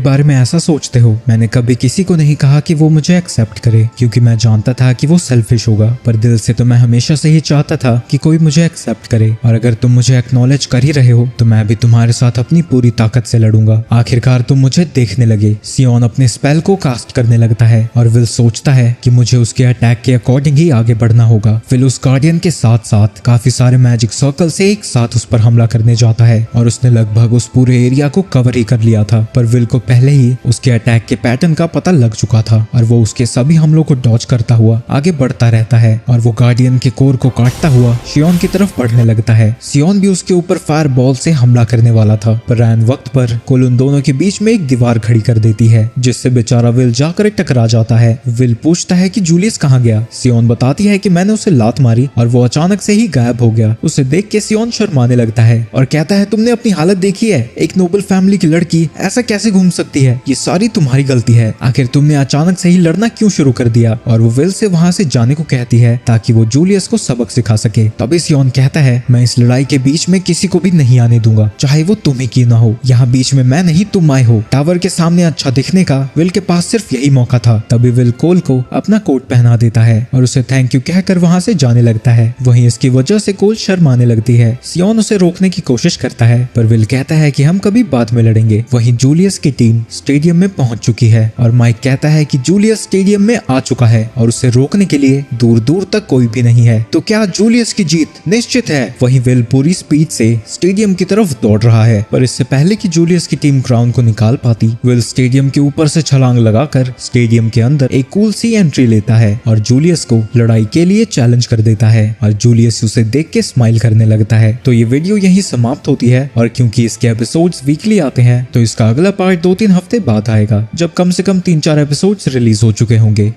बारे में ऐसा सोचते हो। मैंने कभी किसी को नहीं कहा कि वो मुझे एक्सेप्ट करे, क्योंकि मैं जानता था कि वो सेल्फिश होगा, पर दिल से तो मैं हमेशा से ही चाहता था कि कोई मुझे एक्सेप्ट करे। और अगर तुम मुझे एक्नॉलेज कर ही रहे हो तो मैं भी तुम्हारे साथ अपनी पूरी ताकत से लड़ूंगा। आखिरकार तुम मुझे देखने लगे। सियोन अपने स्पेल को कास्ट करने लगता है और विल सोचता है कि मुझे उसके अटैक के अकॉर्डिंग ही आगे बढ़ना होगा। विल उस गार्डियन के साथ साथ काफी सारे मैजिक सर्कल से एक साथ उस पर हमला करने जाता है और उसने लगभग उस पूरे एरिया को कवर ही कर लिया था। पर विल को पहले ही उसके अटैक के पैटर्न का पता लग चुका था और वो उसके सभी हमलों को डॉज करता हुआ आगे बढ़ता रहता है और वो गार्डियन के कोर को काटता हुआ सियोन की तरफ बढ़ने लगता है। सियोन भी उसके ऊपर फायर बॉल से हमला करने वाला था, पर ऐन वक्त पर कोल उन दोनों के बीच में एक दीवार खड़ी कर देती है, जिससे बेचारा विल जाकर टकरा जाता है। विल पूछता है कि जूलियस कहाँ गया। सियोन बताती है कि मैंने उसे लात मारी और वो अचानक से ही गायब हो गया। उसे देख के सियोन शर्माने लगता है और कहता है तुमने अपनी हालत देखी है, एक नोबल फैमिली की लड़की ऐसा कैसे घूम सकती है, ये सारी तुम्हारी गलती है। आखिर तुमने अचानक से ही लड़ना क्यों शुरू कर दिया। और वो विल से वहाँ से जाने को कहती है ताकि वो जूलियस को सबक सिखा सके। तभी सियोन कहता है मैं इस लड़ाई के बीच में किसी को भी नहीं आने दूंगा, चाहे वो तुम ही क्यों ना हो। यहाँ बीच में मैं नहीं तुम आए हो। टावर के सामने अच्छा दिखने का विल के पास सिर्फ यही मौका था। तभी विल कोल को अपना कोट पहना देता है और उसे थैंक यू कहकर वहाँ से जाने लगता है। वहीं इसकी वजह से कोल शर्माने लगती है। सियोन उसे रोकने की कोशिश करता है, पर विल कहता है कि हम कभी बाद में लड़ेंगे। वहीं जूलियस की टीम स्टेडियम में पहुंच चुकी है और माइक कहता है कि जूलियस स्टेडियम में आ चुका है और उसे रोकने के लिए दूर दूर तक कोई भी नहीं है। तो क्या जूलियस की जीत निश्चित है। वहीं विल पूरी स्पीड से स्टेडियम की तरफ दौड़ रहा है, पर इससे पहले कि जूलियस की टीम क्राउन को निकाल पाती, विल स्टेडियम के ऊपर से छलांग लगाकर स्टेडियम के अंदर एक कूल सी एंट्री लेता है और जूलियस को लड़ाई के लिए चैलेंज कर देता है और जूलियस उसे देख के स्माइल करने लगता है। तो ये वीडियो यहीं समाप्त होती है और क्योंकि इसके एपिसोड्स वीकली आते हैं तो इसका अगला पार्ट 2-3 हफ्ते बाद आएगा, जब कम से कम 3-4 एपिसोड्स रिलीज हो चुके होंगे।